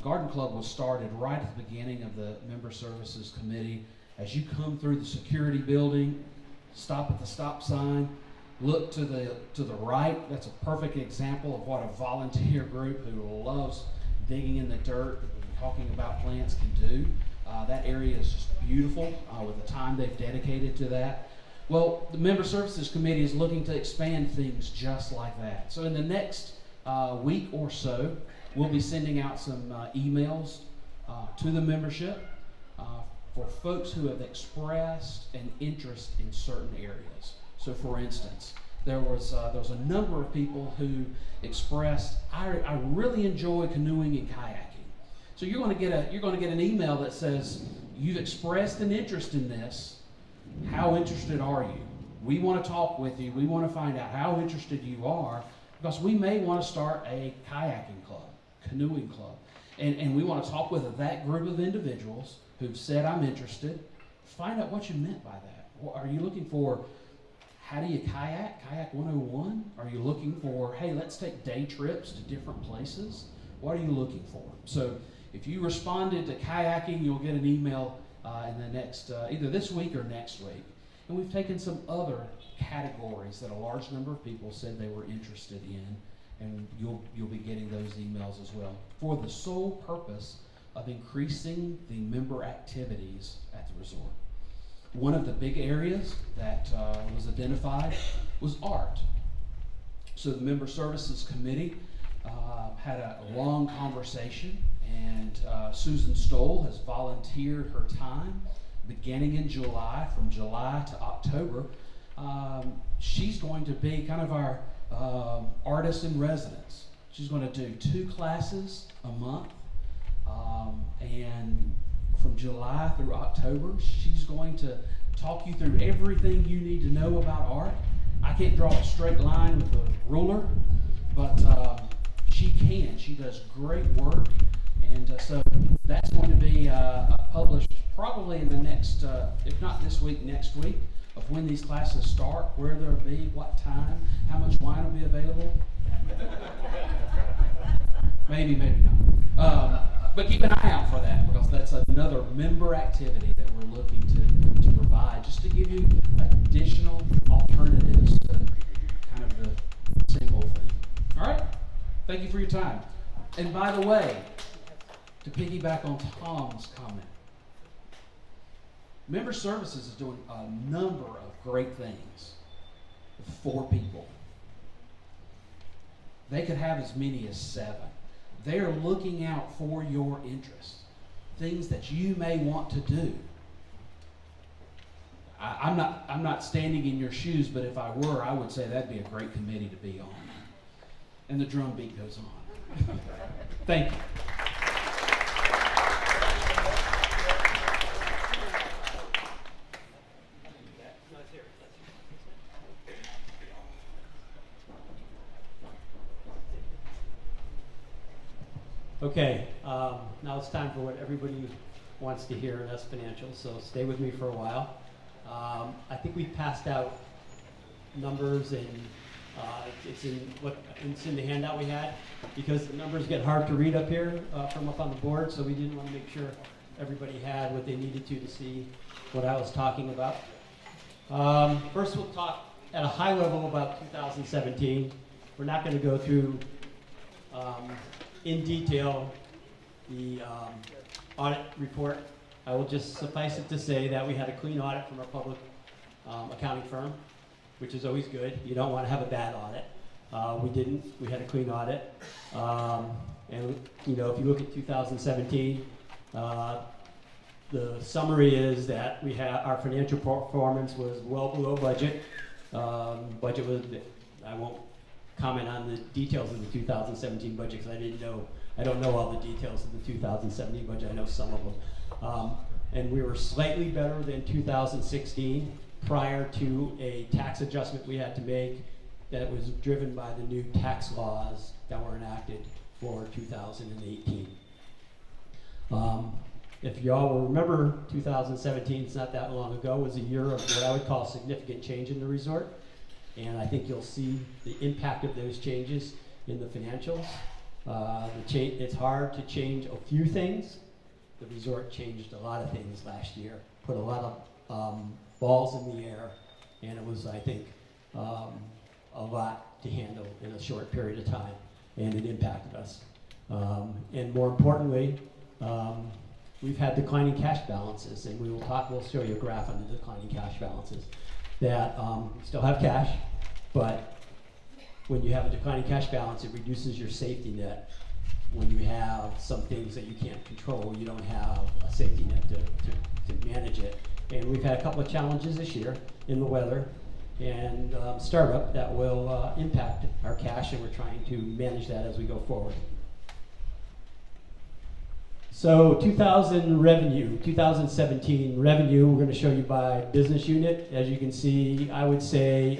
Speaker 9: Garden Club was started right at the beginning of the Member Services Committee. As you come through the security building, stop at the stop sign, look to the right. That's a perfect example of what a volunteer group who loves digging in the dirt and talking about plants can do. That area is just beautiful with the time they've dedicated to that. Well, the Member Services Committee is looking to expand things just like that. So in the next week or so, we'll be sending out some emails to the membership for folks who have expressed an interest in certain areas. So for instance, there was a number of people who expressed, I really enjoy canoeing and kayaking. So you're going to get an email that says, you've expressed an interest in this. How interested are you? We want to talk with you. We want to find out how interested you are, because we may want to start a kayaking club, canoeing club. And we want to talk with that group of individuals who've said, I'm interested. Find out what you meant by that. Are you looking for, how do you kayak? Kayak 101? Are you looking for, hey, let's take day trips to different places? What are you looking for? So if you responded to kayaking, you'll get an email in the next, either this week or next week. And we've taken some other categories that a large number of people said they were interested in, and you'll be getting those emails as well, for the sole purpose of increasing the member activities at the resort. One of the big areas that was identified was art. So the Member Services Committee had a long conversation, and Susan Stoll has volunteered her time beginning in July, from July to October. She's going to be kind of our artist in residence. She's going to do 2 classes a month, and from July through October, she's going to talk you through everything you need to know about art. I can't draw a straight line with a ruler, but she can. She does great work, and so that's going to be published probably in the next, if not this week, next week, of when these classes start, where they'll be, what time, how much wine will be available. Maybe, maybe not. But keep an eye out for that, because that's another member activity that we're looking to provide, just to give you additional alternatives to kind of the same old thing. All right? Thank you for your time. And by the way, to piggyback on Tom's comment, Member Services is doing a number of great things for people. They could have as many as 7. They are looking out for your interests, things that you may want to do. I'm not standing in your shoes, but if I were, I would say that'd be a great committee to be on. And the drum beat goes on. Thank you.
Speaker 5: Okay, now it's time for what everybody wants to hear, and that's financial, so stay with me for a while. I think we passed out numbers, and it's in the handout we had, because the numbers get hard to read up here from up on the board, so we didn't want to make sure everybody had what they needed to see what I was talking about. First, we'll talk at a high level about 2017. We're not going to go through in detail the audit report. I will just suffice it to say that we had a clean audit from our public accounting firm, which is always good. You don't want to have a bad audit. We didn't. We had a clean audit. And you know, if you look at 2017, the summary is that we had our financial performance was well below budget. Budget was, I won't comment on the details of the 2017 budget because I don't know all the details of the 2017 budget. I know some of them. And we were slightly better than 2016 prior to a tax adjustment we had to make that was driven by the new tax laws that were enacted for 2018. If y'all will remember, 2017, it's not that long ago, was a year of what I would call significant change in the resort. And I think you'll see the impact of those changes in the financials. It's hard to change a few things. The resort changed a lot of things last year, put a lot of balls in the air, and it was, I think, a lot to handle in a short period of time, and it impacted us. And more importantly, we've had declining cash balances, and we'll show you a graph on the declining cash balances. That we still have cash, but when you have a declining cash balance, it reduces your safety net. When you have some things that you can't control, you don't have a safety net to manage it. And we've had a couple of challenges this year in the weather and startup that will impact our cash, and we're trying to manage that as we go forward. So 2017 revenue, we're going to show you by business unit. As you can see, I would say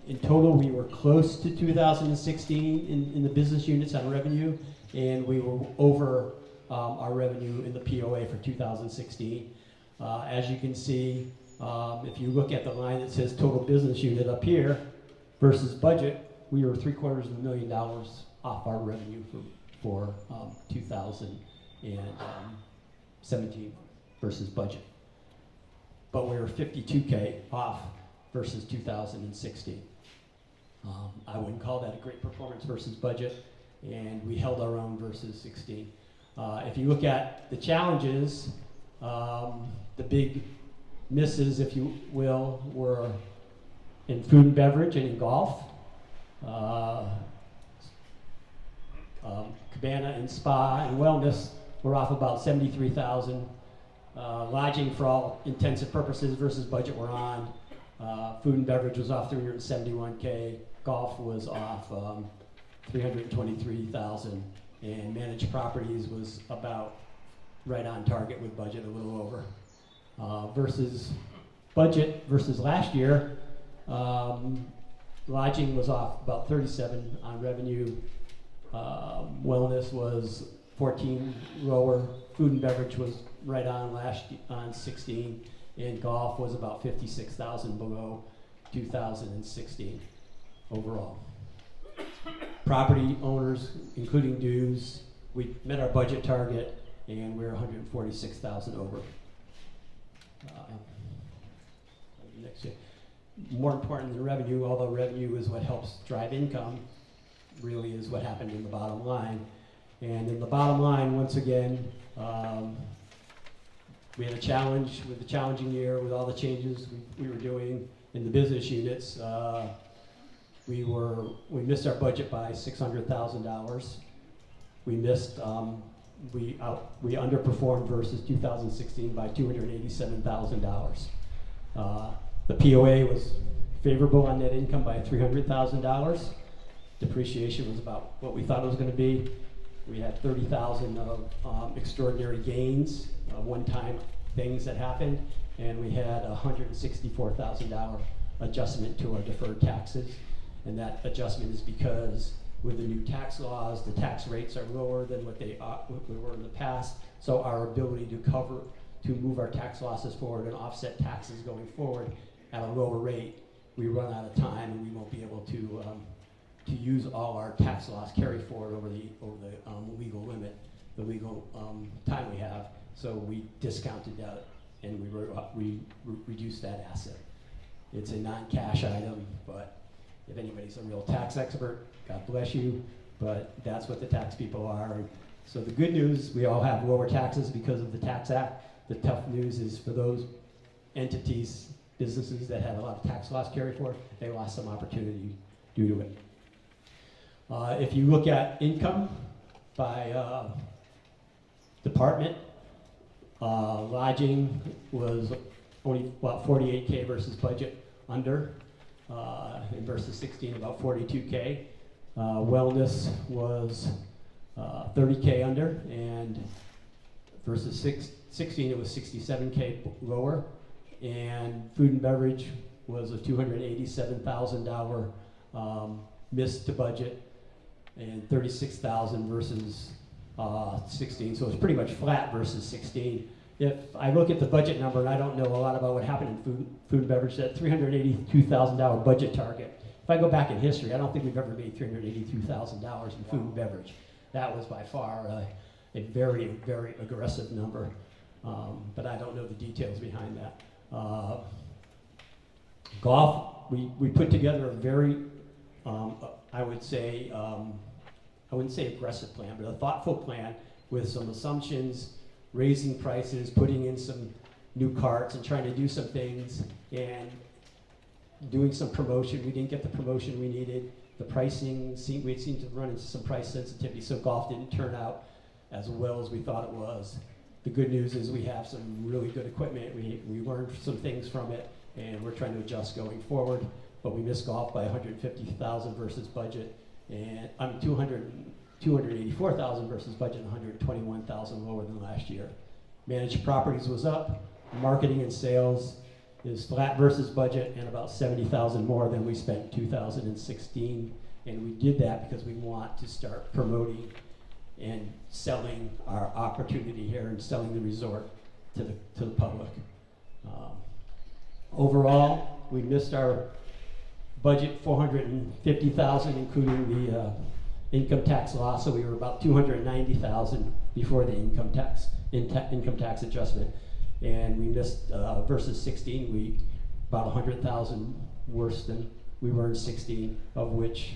Speaker 5: in total we were close to 2016 in the business units on revenue, and we were over our revenue in the POA for 2016. As you can see, if you look at the line that says total business unit up here versus budget, we were $750,000 off our revenue for 2017 versus budget. But we were $52K off versus 2016. I wouldn't call that a great performance versus budget, and we held our own versus 16. If you look at the challenges, the big misses, if you will, were in food and beverage and in golf. Cabana and spa and wellness were off about $73,000. Lodging, for all intensive purposes versus budget, we're on. Food and beverage was off $371K. Golf was off $323,000, and managed properties was about right on target with budget, a little over. Versus budget versus last year, lodging was off about 37 on revenue. Wellness was 14 lower. Food and beverage was right on on 16, and golf was about 56,000 below 2016 overall. Property owners, including dues, we met our budget target, and we're 146,000 over. Next year. More important than revenue, although revenue is what helps drive income, really is what happened in the bottom line. And in the bottom line, once again, we had a challenge with the challenging year with all the changes we were doing in the business units. We missed our budget by $600,000. We missed, we underperformed versus 2016 by $287,000. The POA was favorable on net income by $300,000. Depreciation was about what we thought it was going to be. We had $30,000 of extraordinary gains, one-time things that happened, and we had a $164,000 adjustment to our deferred taxes. And that adjustment is because with the new tax laws, the tax rates are lower than what they were in the past. So our ability to move our tax losses forward and offset taxes going forward at a lower rate, we run out of time, and we won't be able to use all our tax loss carry forward over the legal limit, the legal time we have. So we discounted that, and we reduced that asset. It's a non-cash item, but if anybody's a real tax expert, God bless you, but that's what the tax people are. So the good news, we all have lower taxes because of the Tax Act. The tough news is for those entities businesses that had a lot of tax loss carry forward, they lost some opportunity due to it. If you look at income by department, lodging was only about 48K versus budget under, and versus 16 about 42K. Wellness was 30K under, and versus 16 it was 67K lower, and food and beverage was a $287,000 miss to budget, and 36,000 versus 16, so it's pretty much flat versus 16. If I look at the budget number, and I don't know a lot about what happened in food and beverage, that $382,000 budget target, if I go back in history, I don't think we've ever made $382,000 in food and beverage. That was by far a very, very aggressive number, but I don't know the details behind that. Golf, we put together a very, I would say, I wouldn't say aggressive plan, but a thoughtful plan with some assumptions, raising prices, putting in some new carts and trying to do some things and doing some promotion. We didn't get the promotion we needed. The pricing, we seemed to run into some price sensitivity, so golf didn't turn out as well as we thought it was. The good news is we have some really good equipment. We learned some things from it, and we're trying to adjust going forward, but we missed golf by $150,000 versus budget, and I'm $284,000 versus budget, $121,000 lower than last year. Managed properties was up. Marketing and sales is flat versus budget and about $70,000 more than we spent in 2016. And we did that because we want to start promoting and selling our opportunity here and selling the resort to the public. Overall, we missed our budget $450,000, including the income tax loss, so we were about $290,000 before the income tax adjustment, and we missed versus 16. We about $100,000 worse than we were in 16, of which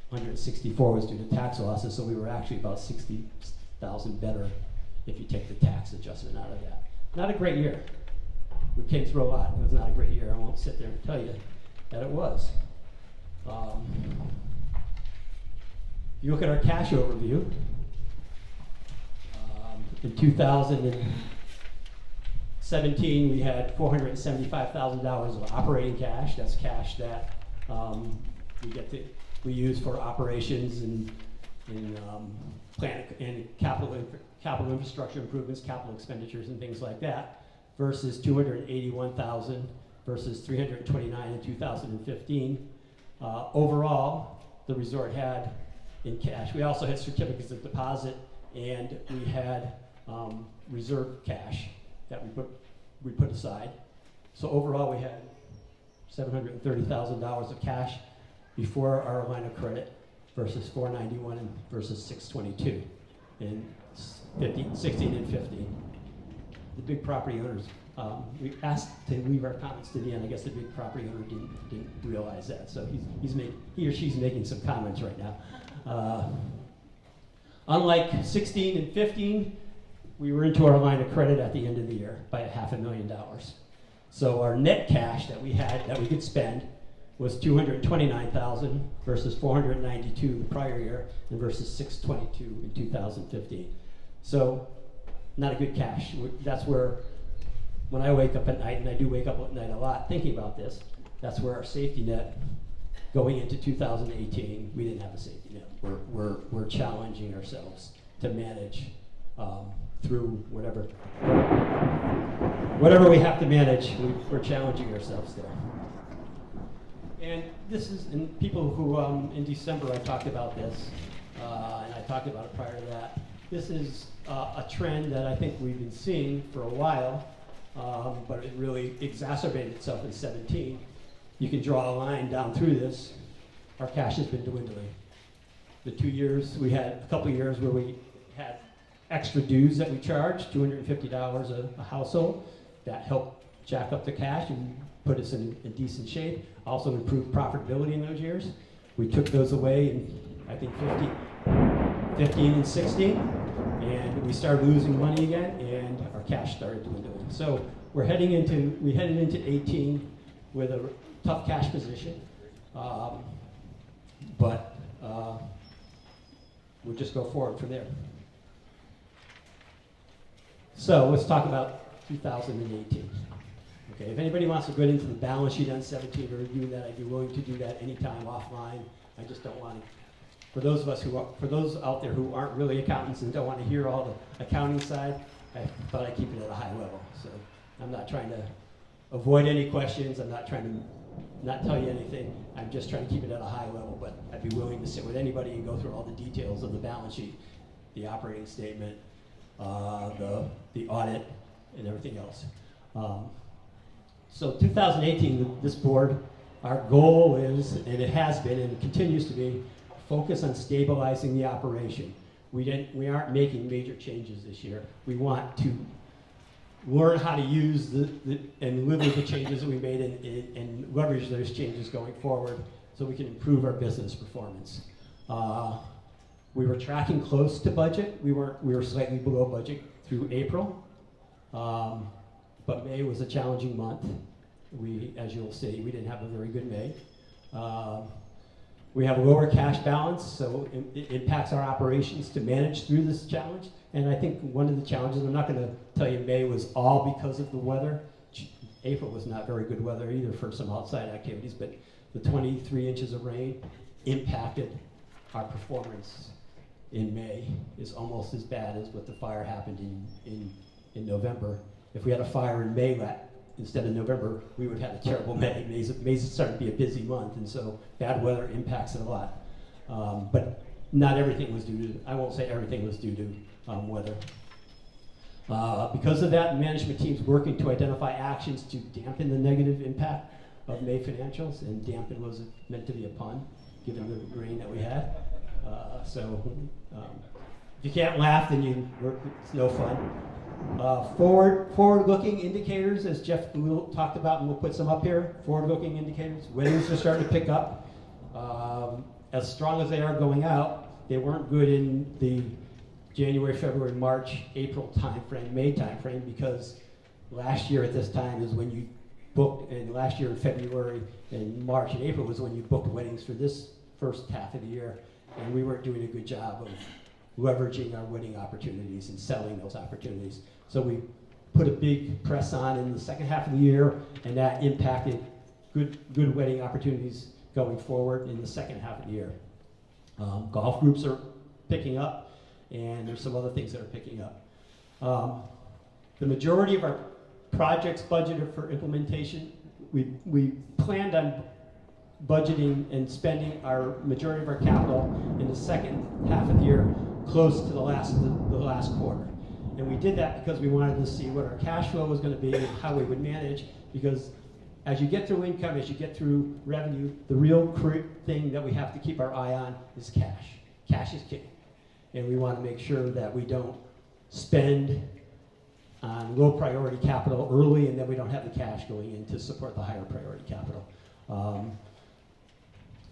Speaker 5: 164 was due to tax losses. So we were actually about 60,000 better if you take the tax adjustment out of that. Not a great year. We came through a lot. It was not a great year. I won't sit there and tell you that it was. You look at our cash overview. In 2017, we had $475,000 of operating cash. That's cash that we use for operations and plant and capital infrastructure improvements, capital expenditures, and things like that. Versus $281,000 versus $329,000 in 2015. Overall, the resort had in cash. We also had certificates of deposit, and we had reserve cash that we put aside. So overall, we had $730,000 of cash before our line of credit versus $491 and versus $622 in 16 and 15. The big property owners, we asked to leave our comments to the end. I guess the big property owner didn't realize that, so he or she's making some comments right now. Unlike 16 and 15, we were into our line of credit at the end of the year by $500,000. So our net cash that we had that we could spend was $229,000 versus $492 the prior year and versus $622 in 2015. So not a good cash. That's where, when I wake up at night, and I do wake up at night a lot thinking about this, that's where our safety net going into 2018, we didn't have a safety net. We're challenging ourselves to manage through whatever we have to manage. We're challenging ourselves there. And this is, and people who in December I talked about this, and I talked about it prior to that. This is a trend that I think we've been seeing for a while, but it really exacerbated itself in 17. You can draw a line down through this. Our cash has been dwindling. The 2 years, we had a couple of years where we had extra dues that we charged, $250 a household. That helped jack up the cash and put us in decent shape. Also improved profitability in those years. We took those away in, I think, 15 and 16, and we started losing money again, and our cash started dwindling. So we headed into 18 with a tough cash position, but we'll just go forward from there. So let's talk about 2018. Okay, if anybody wants to go into the balance sheet on 17 or review that, I'd be willing to do that anytime offline. I just don't want to. For those out there who aren't really accountants and don't want to hear all the accounting side, I thought I'd keep it at a high level. So I'm not trying to avoid any questions. I'm not trying to not tell you anything. I'm just trying to keep it at a high level, but I'd be willing to sit with anybody and go through all the details of the balance sheet, the operating statement, the audit, and everything else. So 2018, this board, our goal is, and it has been and it continues to be, focus on stabilizing the operation. We aren't making major changes this year. We want to learn how to use and live with the changes that we made and leverage those changes going forward so we can improve our business performance. We were tracking close to budget. We were slightly below budget through April, but May was a challenging month. As you'll see, we didn't have a very good May. We have a lower cash balance, so it impacts our operations to manage through this challenge. And I think one of the challenges, I'm not going to tell you May was all because of the weather. April was not very good weather either for some outside activities, but the 23 inches of rain impacted our performance in May. Is almost as bad as what the fire happened in November. If we had a fire in May instead of November, we would have had a terrible May. May's starting to be a busy month, and so bad weather impacts it a lot. But not everything was due to, I won't say everything was due to weather. Because of that, management team's working to identify actions to dampen the negative impact of May financials, and dampen was meant to be a pun, given the rain that we had. If you can't laugh, then it's no fun. Forward-looking indicators, as Jeff talked about, and we'll put some up here. Forward-looking indicators, weddings are starting to pick up. As strong as they are going out, they weren't good in the January, February, March, April timeframe, May timeframe, because last year at this time is when you booked, and last year in February and March and April was when you booked weddings for this first half of the year, and we weren't doing a good job of leveraging our wedding opportunities and selling those opportunities. So we put a big press on in the second half of the year, and that impacted good wedding opportunities going forward in the second half of the year. Golf groups are picking up, and there's some other things that are picking up. The majority of our projects budgeted for implementation, we planned on budgeting and spending our majority of our capital in the second half of the year close to the last quarter. And we did that because we wanted to see what our cash flow was going to be and how we would manage, because as you get through income, as you get through revenue, the real thing that we have to keep our eye on is cash. Cash is king. And we want to make sure that we don't spend on low priority capital early and then we don't have the cash going in to support the higher priority capital.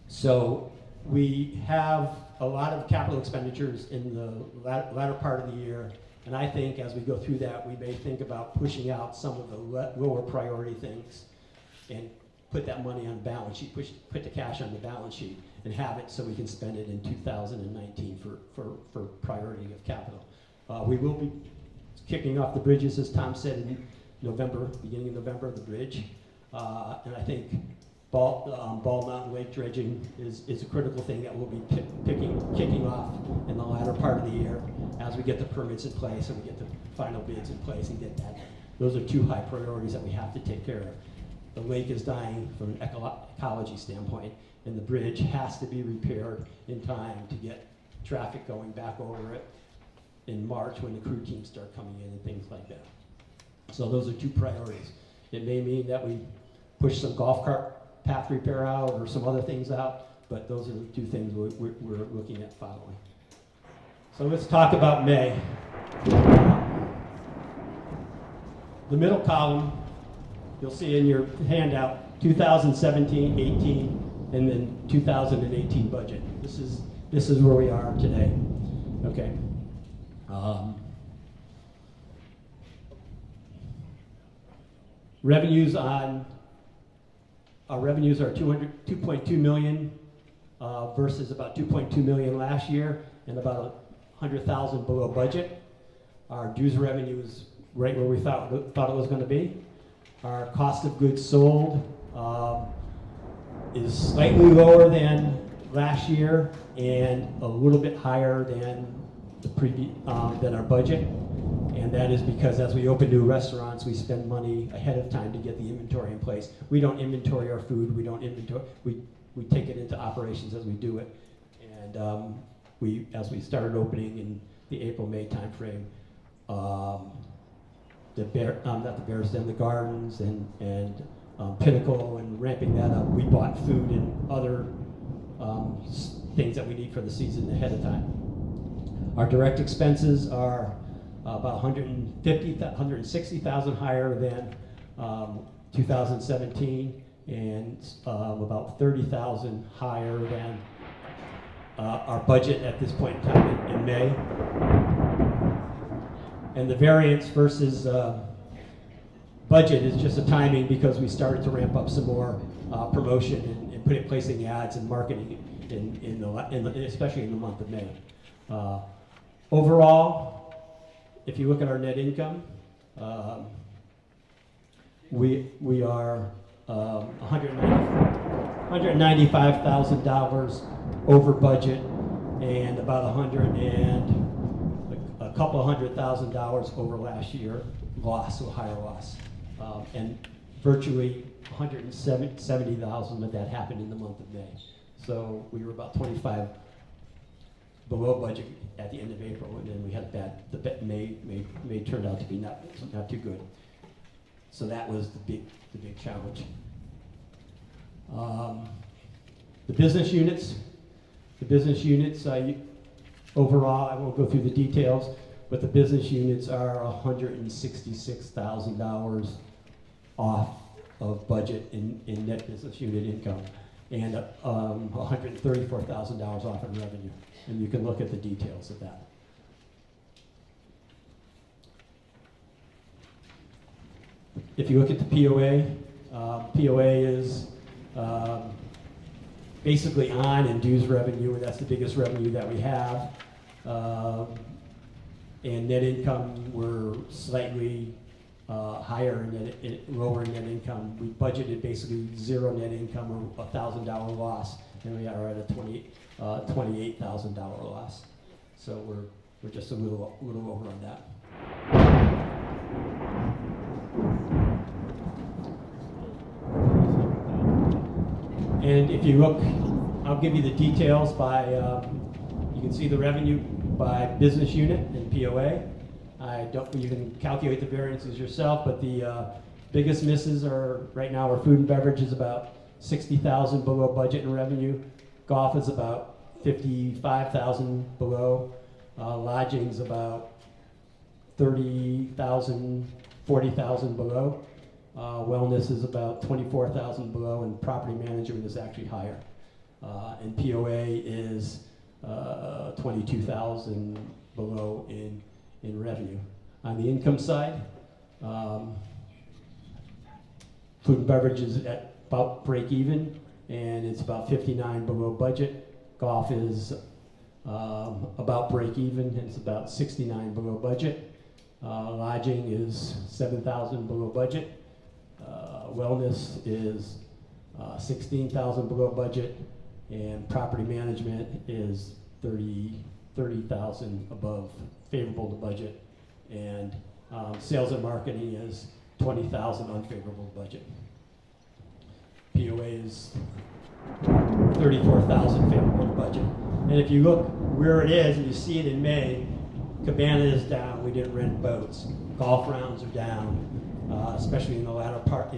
Speaker 5: So we have a lot of capital expenditures in the latter part of the year, and I think as we go through that, we may think about pushing out some of the lower priority things and put that money on the balance sheet, put the cash on the balance sheet and have it so we can spend it in 2019 for priority of capital. We will be kicking off the bridges, as Tom said, in November, beginning of November, the bridge. And I think Bald Mountain Lake dredging is a critical thing that we'll be kicking off in the latter part of the year as we get the permits in place and we get the final bids in place and get that. Those are two high priorities that we have to take care of. The lake is dying from an ecology standpoint, and the bridge has to be repaired in time to get traffic going back over it in March when the crew teams start coming in and things like that. So those are two priorities. It may mean that we push some golf cart path repair out or some other things out, but those are the two things we're looking at following. So let's talk about May. The middle column, you'll see in your handout, 2017, 18, and then 2018 budget. This is where we are today. Okay. Revenues are 2.2 million versus about 2.2 million last year, and about 100,000 below budget. Our dues revenue is right where we thought it was going to be. Our cost of goods sold is slightly lower than last year and a little bit higher than than our budget. And that is because as we open new restaurants, we spend money ahead of time to get the inventory in place. We don't inventory our food. We take it into operations as we do it. And as we started opening in the April-May timeframe, the Gardens and Pinnacle, and ramping that up, we bought food and other things that we need for the season ahead of time. Our direct expenses are about 160,000 higher than 2017, and about 30,000 higher than our budget at this point in time in May. And the variance versus budget is just a timing, because we started to ramp up some more promotion and placing ads and marketing especially in the month of May. Overall, if you look at our net income, we are $195,000 over budget, and about a couple $100,000 over last year loss, so higher loss, and virtually 170,000 of that happened in the month of May. So we were about 25 below budget at the end of April, and then we had May turned out to be not too good. So that was the big challenge. The business units. Overall, I won't go through the details, but the business units are $166,000 off of budget in net business unit income, and $134,000 off in revenue. And you can look at the details of that. If you look at the POA, POA is basically on in dues revenue, and that's the biggest revenue that we have. And net income, we're slightly higher and lower in net income. We budgeted basically zero net income or $1,000 loss, and we are at a $28,000 loss. So we're just a little over on that. And if you look, I'll give you the details by, you can see the revenue by business unit and POA. You can calculate the variances yourself, but the biggest misses are, right now, our food and beverage is about 60,000 below budget in revenue. Golf is about 55,000 below. Lodging's about 30,000, 40,000 below. Wellness is about 24,000 below, and property management is actually higher. And POA is 22,000 below in revenue. On the income side, food and beverage is at about break even, and it's about 59 below budget. Golf is about break even, and it's about 69 below budget. Lodging is 7,000 below budget. Wellness is 16,000 below budget, and property management is 30,000 above favorable to budget, and sales and marketing is 20,000 unfavorable to budget. POA is 34,000 favorable to budget. And if you look where it is, and you see it in May, Cabana is down. We didn't rent boats. Golf rounds are down, especially in the latter part.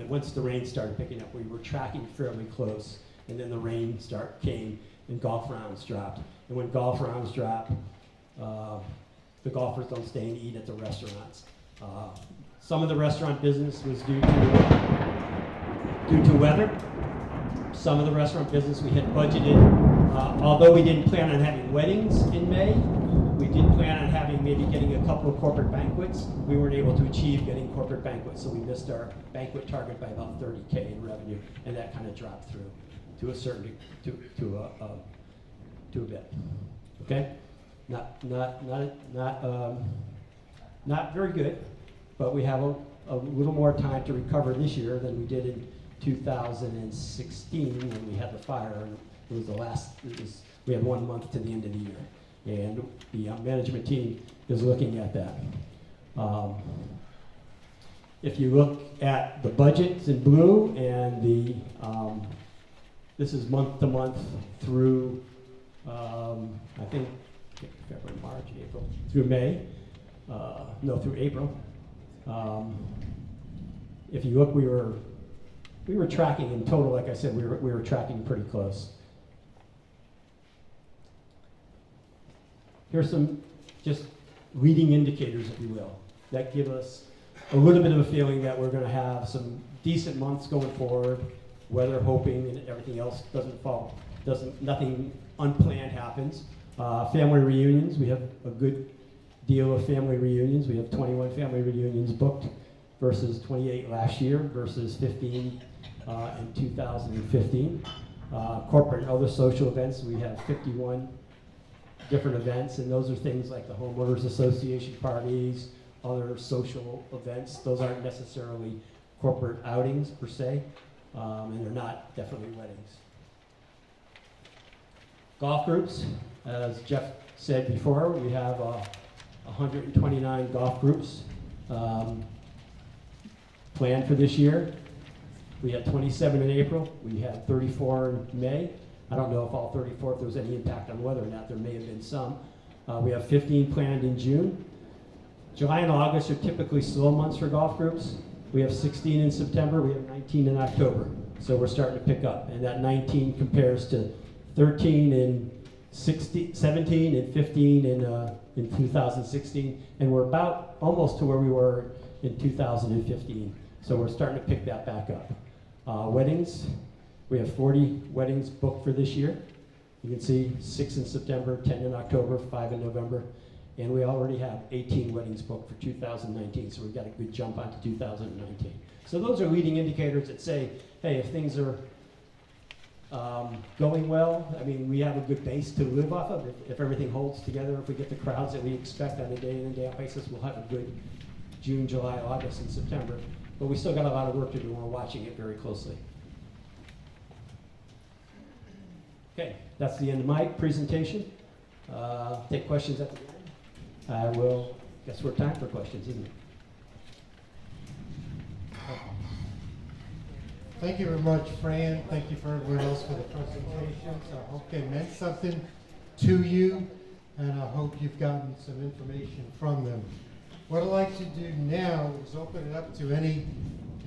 Speaker 5: Once the rain started picking up, we were tracking fairly close, and then the rain came, and golf rounds dropped. And when golf rounds drop, the golfers don't stay and eat at the restaurants. Some of the restaurant business was due to weather. Some of the restaurant business we had budgeted, although we didn't plan on having weddings in May, We did plan on having, maybe getting a couple of corporate banquets. We weren't able to achieve getting corporate banquets, so we missed our banquet target by about 30K in revenue, and that kind of dropped through to a certain, to a bit. Okay? Not very good, but we have a little more time to recover this year than we did in 2016 when we had the fire. And it was the last, we had 1 month to the end of the year. And the management team is looking at that. If you look at the budgets in blue and the, this is month to month through, I think, February, March, April, through May, no, through April. If you look, we were tracking in total, like I said, we were tracking pretty close. Here's some just leading indicators, if you will, that give us a little bit of a feeling that we're going to have some decent months going forward, weather hoping and everything else nothing unplanned happens. Family reunions, we have a good deal of family reunions. We have 21 family reunions booked versus 28 last year versus 15 in 2015. Corporate and other social events, we have 51 different events, and those are things like the homeowners association parties, other social events. Those aren't necessarily corporate outings per se, and they're not definitely weddings. Golf groups, as Jeff said before, we have 129 golf groups planned for this year. We had 27 in April. We had 34 in May. I don't know if all 34, if there was any impact on weather or not. There may have been some. We have 15 planned in June. July and August are typically slow months for golf groups. We have 16 in September. We have 19 in October. So we're starting to pick up. And that 19 compares to 13 in 17 and 15 in 2016. And we're about almost to where we were in 2015. So we're starting to pick that back up. Weddings. We have 40 weddings booked for this year. You can see 6 in September, 10 in October, 5 in November, and we already have 18 weddings booked for 2019, so we've got a good jump onto 2019. So those are leading indicators that say, hey, if things are going well, I mean, we have a good base to live off of. If everything holds together, if we get the crowds that we expect on a day-in and day-out basis, we'll have a good June, July, August, and September. But we still got a lot of work to do, and we're watching it very closely. Okay, that's the end of my presentation. Take questions at the end. I will, guess we're time for questions, isn't it?
Speaker 1: Thank you very much, Fran. Thank you for everyone else for the presentations. I hope they meant something to you, and I hope you've gotten some information from them. What I'd like to do now is open it up to any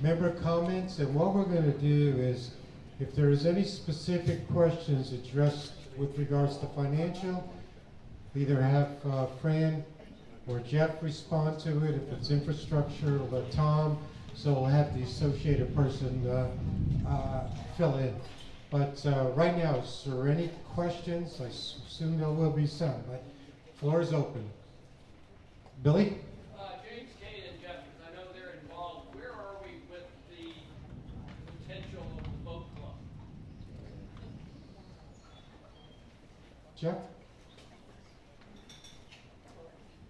Speaker 1: member comments, and what we're going to do is, if there's any specific questions addressed with regards to financial, either have Fran or Jeff respond to it. If it's infrastructure, we'll let Tom, so we'll have the associated person fill in. But right now, is there any questions? I assume there will be some, but floor is open. Billy?
Speaker 10: James, Kate, and Jeff, because I know they're involved. Where are we with the potential of the boat club?
Speaker 1: Jeff?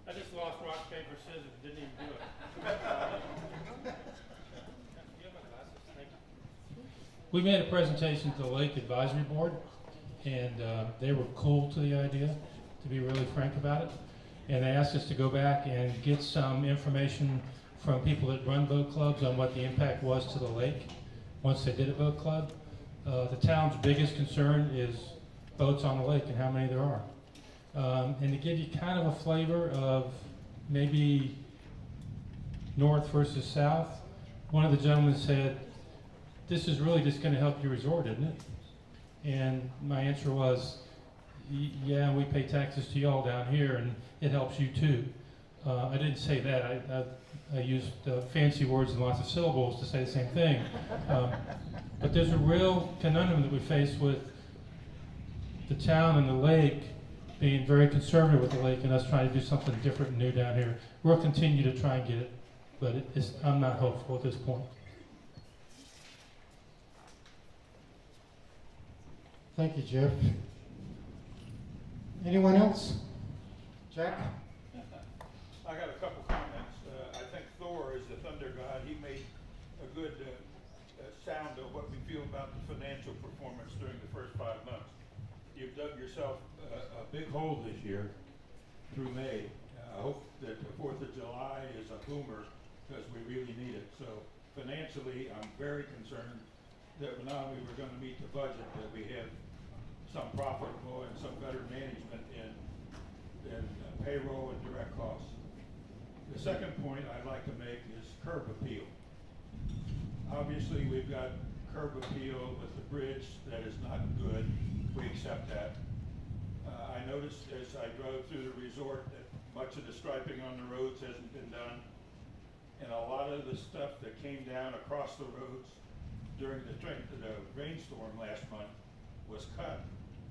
Speaker 7: I just lost rock, paper, scissors, didn't even do it. We made a presentation to the Lake Advisory Board, and they were cool to the idea, to be really frank about it. And they asked us to go back and get some information from people that run boat clubs on what the impact was to the lake once they did a boat club. The town's biggest concern is boats on the lake and how many there are. And to give you kind of a flavor of maybe north versus south, one of the gentlemen said, this is really just going to help your resort, isn't it? And my answer was, yeah, we pay taxes to y'all down here, and it helps you too. I didn't say that. I used fancy words and lots of syllables to say the same thing. But there's a real conundrum that we face with the town and the lake being very conservative with the lake and us trying to do something different and new down here. We'll continue to try and get it, but I'm not hopeful at this point.
Speaker 1: Thank you, Jeff. Anyone else? Jack?
Speaker 11: I got a couple comments. I think Thor is the thunder god. He made a good sound of what we feel about the financial performance during the first 5 months. You've dug yourself a big hole this year through May. I hope that the 4th of July is a boomer because we really need it. So financially, I'm very concerned that now we were going to meet the budget, that we have some profitable and some better management in payroll and direct costs. The second point I'd like to make is curb appeal. Obviously, we've got curb appeal with the bridge that is not good. We accept that. I noticed as I drove through the resort that much of the striping on the roads hasn't been done. And a lot of the stuff that came down across the roads during the rainstorm last month was cut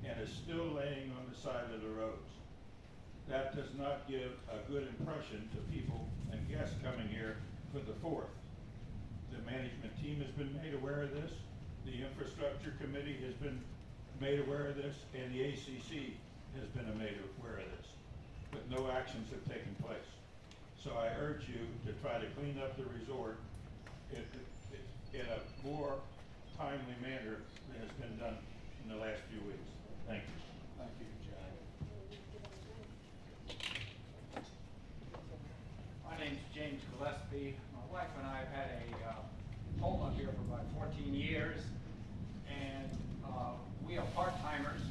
Speaker 11: and is still laying on the side of the roads. That does not give a good impression to people and guests coming here for the 4th. The management team has been made aware of this. The infrastructure committee has been made aware of this, and the ACC has been made aware of this. But no actions have taken place. So I urge you to try to clean up the resort in a more timely manner than has been done in the last few weeks. Thank you. Thank you, John.
Speaker 10: My name's James Gillespie. My wife and I have had a home up here for about 14 years, and we are part-timers.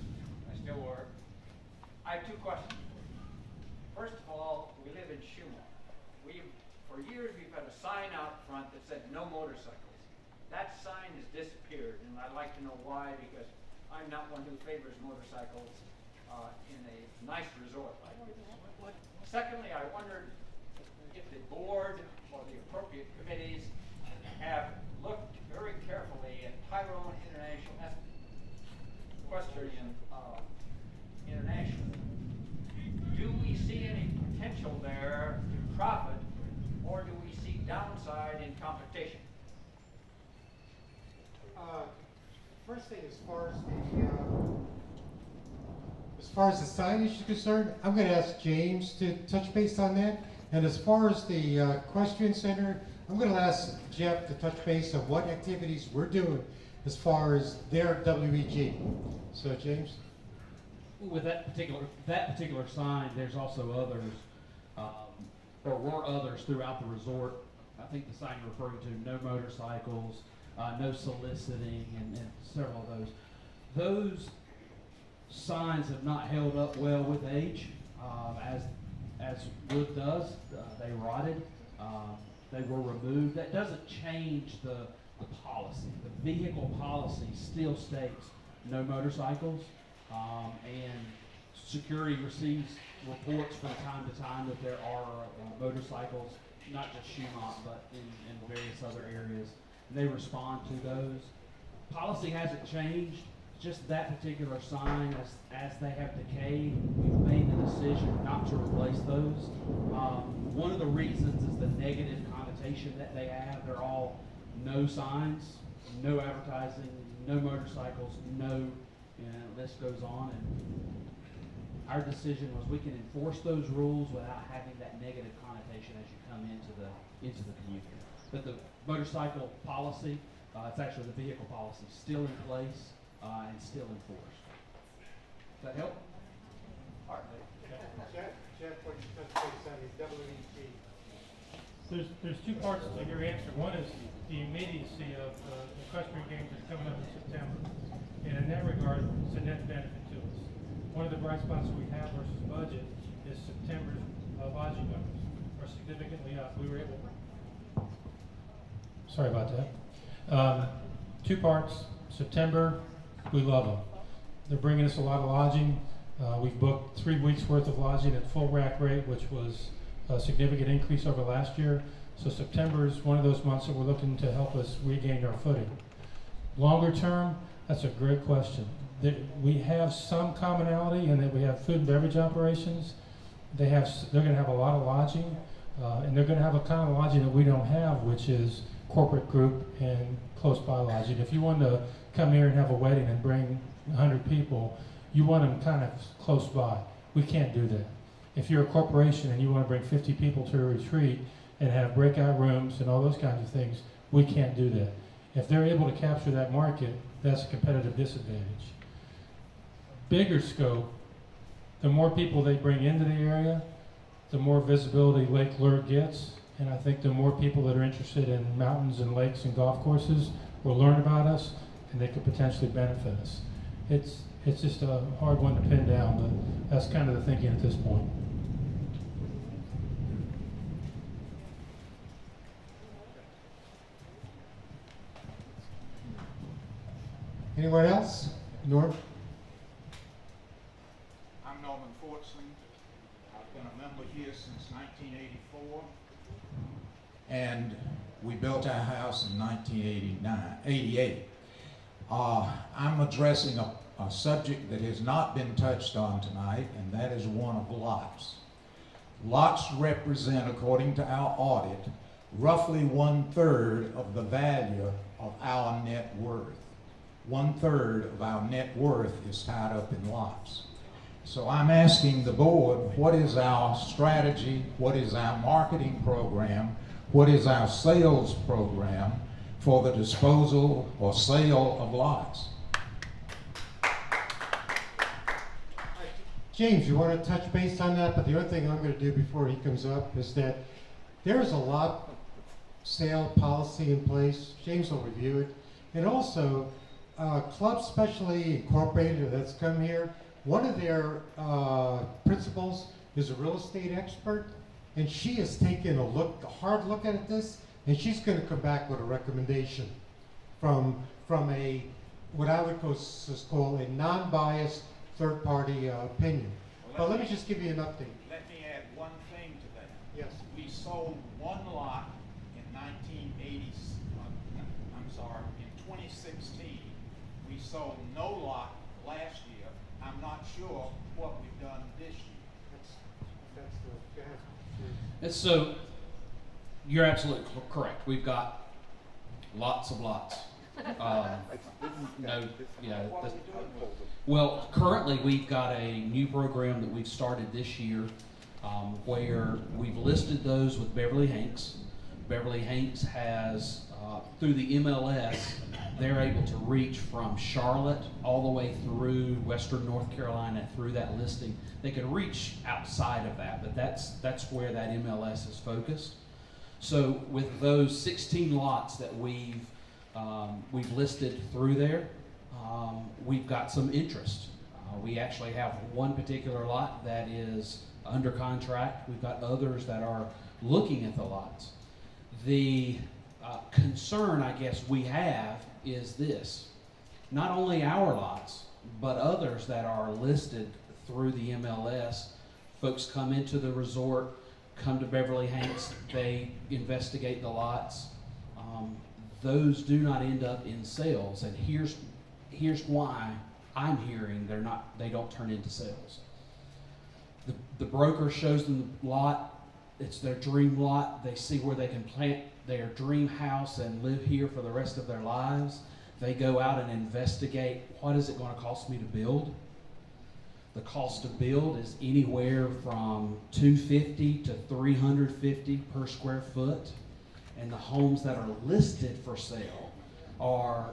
Speaker 10: I still work. I have 2 questions. First of all, we live in Schumann. For years, we've had a sign out front that said no motorcycles. That sign has disappeared, and I'd like to know why, because I'm not one who favors motorcycles in a nice resort like this. Secondly, I wondered if the board or the appropriate committees have looked very carefully at Tyrone Equestrian International. Do we see any potential there to profit, or do we see downside in competition?
Speaker 1: First thing, as far as the signage is concerned, I'm going to ask James to touch base on that. And as far as the equestrian center, I'm going to ask Jeff to touch base on what activities we're doing as far as their WEG. So, James.
Speaker 9: With that particular sign, there's also others, or were others throughout the resort. I think the sign you're referring to, no motorcycles, no soliciting, and several of those. Those signs have not held up well with age, as wood does. They rotted. They were removed. That doesn't change the policy. The vehicle policy still states no motorcycles. And security receives reports from time to time that there are motorcycles, not just Schumann, but in various other areas. They respond to those. Policy hasn't changed, just that particular sign, as they have decayed, we've made the decision not to replace those. One of the reasons is the negative connotation that they have. They're all no signs, no advertising, no motorcycles, no. The list goes on, and our decision was we can enforce those rules without having that negative connotation as you come into the community. But the motorcycle policy, it's actually the vehicle policy, still in place and still enforced. Does that help?
Speaker 10: Partly.
Speaker 1: Jeff, what you touch base on is WEG.
Speaker 7: There's 2 parts to your answer. One is the immediacy of the equestrian games that are coming up in September. And in that regard, it's a net benefit to us. One of the bright spots we have versus budget is September's lodging numbers are significantly up. We were able. Sorry about that. 2 parts. September, we love them. They're bringing us a lot of lodging. We've booked 3 weeks worth of lodging at full rack rate, which was a significant increase over last year. So September is one of those months that we're looking to help us regain our footing. Longer term, That's a great question. We have some commonality in that we have food and beverage operations. They're going to have a lot of lodging, and they're going to have a kind of lodging that we don't have, which is corporate group and close by lodging. If you want to come here and have a wedding and bring 100 people, you want them kind of close by. We can't do that. If you're a corporation and you want to bring 50 people to a retreat and have breakout rooms and all those kinds of things, we can't do that. If they're able to capture that market, that's a competitive disadvantage. Bigger scope, the more people they bring into the area, the more visibility Lake Lure gets, and I think the more people that are interested in mountains and lakes and golf courses will learn about us, and they could potentially benefit us. It's just a hard one to pin down, but that's kind of the thinking at this point.
Speaker 1: Anyone else? Norm?
Speaker 12: I'm Norman Fortson. I've been a member here since 1984. And we built our house in 1988. I'm addressing a subject that has not been touched on tonight, and that is one of lots. Lots represent, according to our audit, roughly 1/3 of the value of our net worth. 1/3 of our net worth is tied up in lots. So I'm asking the board, what is our strategy? What is our marketing program? What is our sales program for the disposal or sale of lots?
Speaker 1: James, you want to touch base on that? But the other thing I'm going to do before he comes up is that there is a lot sale policy in place. James will review it. And also, Club Specially Incorporated that's come here, one of their principals is a real estate expert, and she has taken a hard look at this, and she's going to come back with a recommendation from a, what I would call a non-biased third-party opinion. But let me just give you an update.
Speaker 12: Let me add one thing to that.
Speaker 1: Yes.
Speaker 12: We sold one lot in 1980, I'm sorry, in 2016. We sold no lot last year. I'm not sure what we've done this year.
Speaker 9: And so, you're absolutely correct. We've got lots of lots. Well, currently we've got a new program that we've started this year where we've listed those with Beverly Hanks. Beverly Hanks has, through the MLS, they're able to reach from Charlotte all the way through Western North Carolina through that listing. They can reach outside of that, but that's where that MLS is focused. So with those 16 lots that we've listed through there, we've got some interest. We actually have one particular lot that is under contract. We've got others that are looking at the lots. The concern, I guess, we have is this. Not only our lots, but others that are listed through the MLS. Folks come into the resort, come to Beverly Hanks, they investigate the lots. Those do not end up in sales, and here's why I'm hearing they don't turn into sales. The broker shows them the lot, it's their dream lot, they see where they can plant their dream house and live here for the rest of their lives. They go out and investigate, what is it going to cost me to build? The cost to build is anywhere from $250 to $350 per square foot. And the homes that are listed for sale are,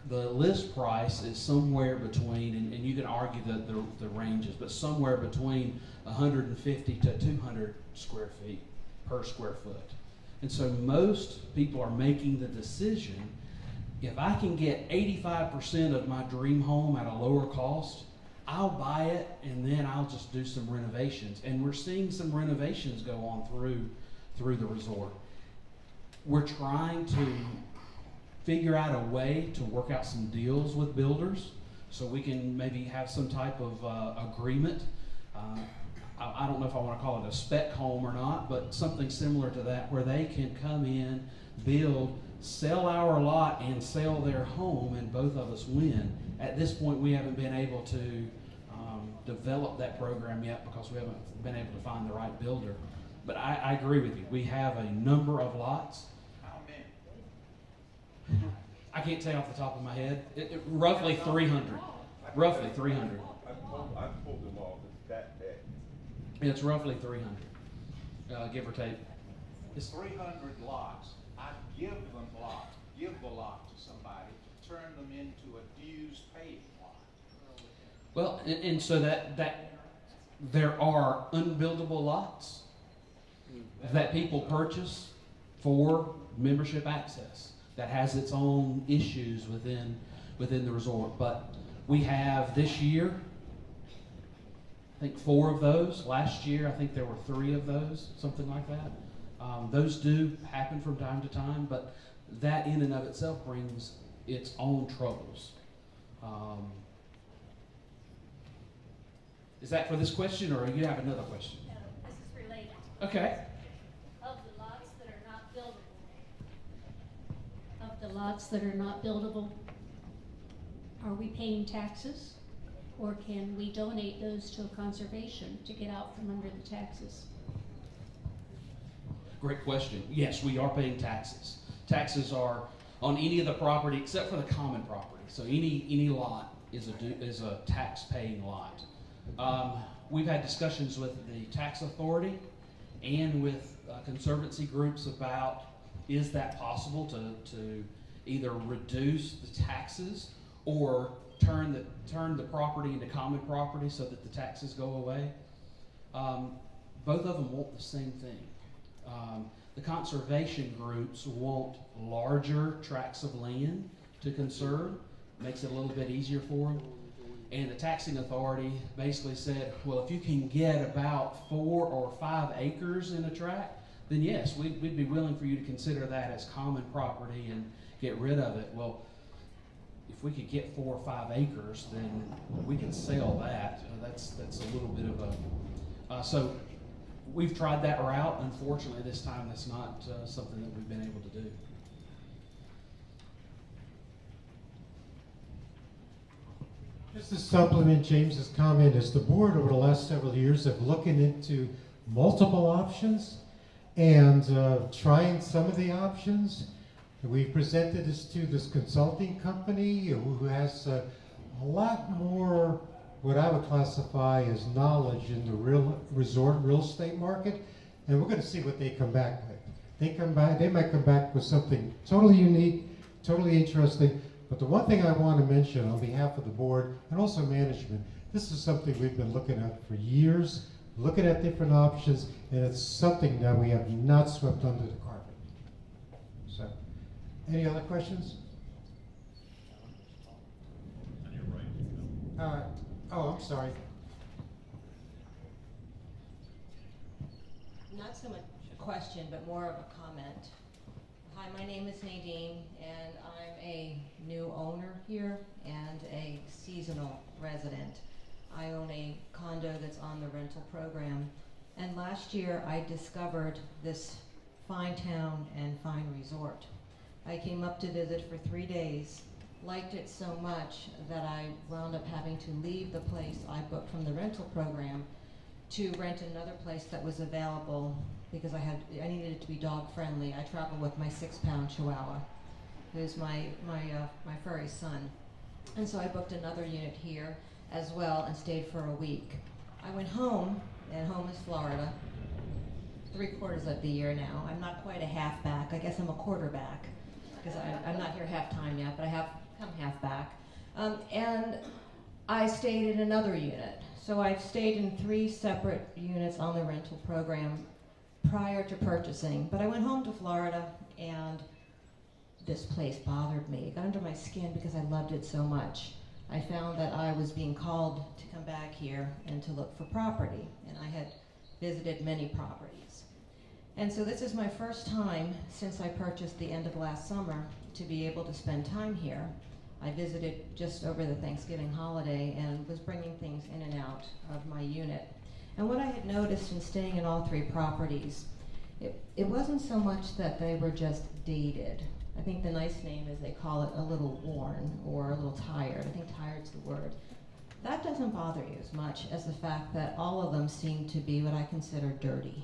Speaker 9: the list price is somewhere between, and you can argue the ranges, but somewhere between 150 to 200 square feet per square foot. And so most people are making the decision, if I can get 85% of my dream home at a lower cost, I'll buy it and then I'll just do some renovations. And we're seeing some renovations go on through the resort. We're trying to figure out a way to work out some deals with builders so we can maybe have some type of agreement. I don't know if I want to call it a spec home or not, but something similar to that, where they can come in, build, sell our lot, and sell their home, and both of us win. At this point, we haven't been able to develop that program yet because we haven't been able to find the right builder. But I agree with you. We have a number of lots.
Speaker 12: How many?
Speaker 9: I can't tell off the top of my head. Roughly 300. Roughly 300.
Speaker 11: I pulled them off, it's that big.
Speaker 9: It's roughly 300, give or take.
Speaker 12: It's 300 lots. I give the lot to somebody to turn them into a dues paid lot.
Speaker 9: Well, and so that there are unbuildable lots that people purchase for membership access that has its own issues within the resort. But we have this year, I think 4 of those. Last year, I think there were 3 of those, something like that. Those do happen from time to time, but that in and of itself brings its own troubles. Is that for this question, or you have another question?
Speaker 13: No, this is related.
Speaker 9: Okay.
Speaker 13: Of the lots that are not buildable. Of the lots that are not buildable, are we paying taxes? Or can we donate those to a conservation to get out from under the taxes?
Speaker 9: Great question. Yes, we are paying taxes. Taxes are on any of the property except for the common property. So any lot is a tax-paying lot. We've had discussions with the tax authority and with conservancy groups about, is that possible to either reduce the taxes or turn the property into common property so that the taxes go away. Both of them want the same thing. The conservation groups want larger tracts of land to conserve. Makes it a little bit easier for them. And the taxing authority basically said, well, if you can get about 4 or 5 acres in a tract, then yes, we'd be willing for you to consider that as common property and get rid of it. Well, if we could get 4 or 5 acres, then we can sell that. That's a little bit of a, so we've tried that route. Unfortunately, this time that's not something that we've been able to do.
Speaker 1: Just to supplement James's comment, as the board over the last several years have looking into multiple options and trying some of the options, we presented this to this consulting company who has a lot more what I would classify as knowledge in the resort real estate market, and we're going to see what they come back with. They might come back with something totally unique, totally interesting. But the one thing I want to mention on behalf of the board and also management, this is something we've been looking at for years, looking at different options, and it's something that we have not swept under the carpet. So, any other questions?
Speaker 4: On your right.
Speaker 1: Oh, I'm sorry.
Speaker 14: Not so much a question, but more of a comment. Hi, my name is Nadine, and I'm a new owner here and a seasonal resident. I own a condo that's on the rental program, and last year I discovered this fine town and fine resort. I came up to visit for 3 days, liked it so much that I wound up having to leave the place I booked from the rental program to rent another place that was available because I needed it to be dog friendly. I travel with my 6-pound Chihuahua, who's my furry son. And so I booked another unit here as well and stayed for a week. I went home, and home is Florida, 3/4 of the year now. I'm not quite a halfback. I guess I'm a quarterback because I'm not here half time yet, but I have come halfback. And I stayed in another unit. So I've stayed in 3 separate units on the rental program prior to purchasing. But I went home to Florida, and this place bothered me. It got under my skin because I loved it so much. I found that I was being called to come back here and to look for property, and I had visited many properties. And so this is my first time since I purchased the end of last summer to be able to spend time here. I visited just over the Thanksgiving holiday and was bringing things in and out of my unit. And what I had noticed in staying in all 3 properties, it wasn't so much that they were just dated. I think the nice name is they call it a little worn or a little tired. I think tired's the word. That doesn't bother you as much as the fact that all of them seem to be what I consider dirty.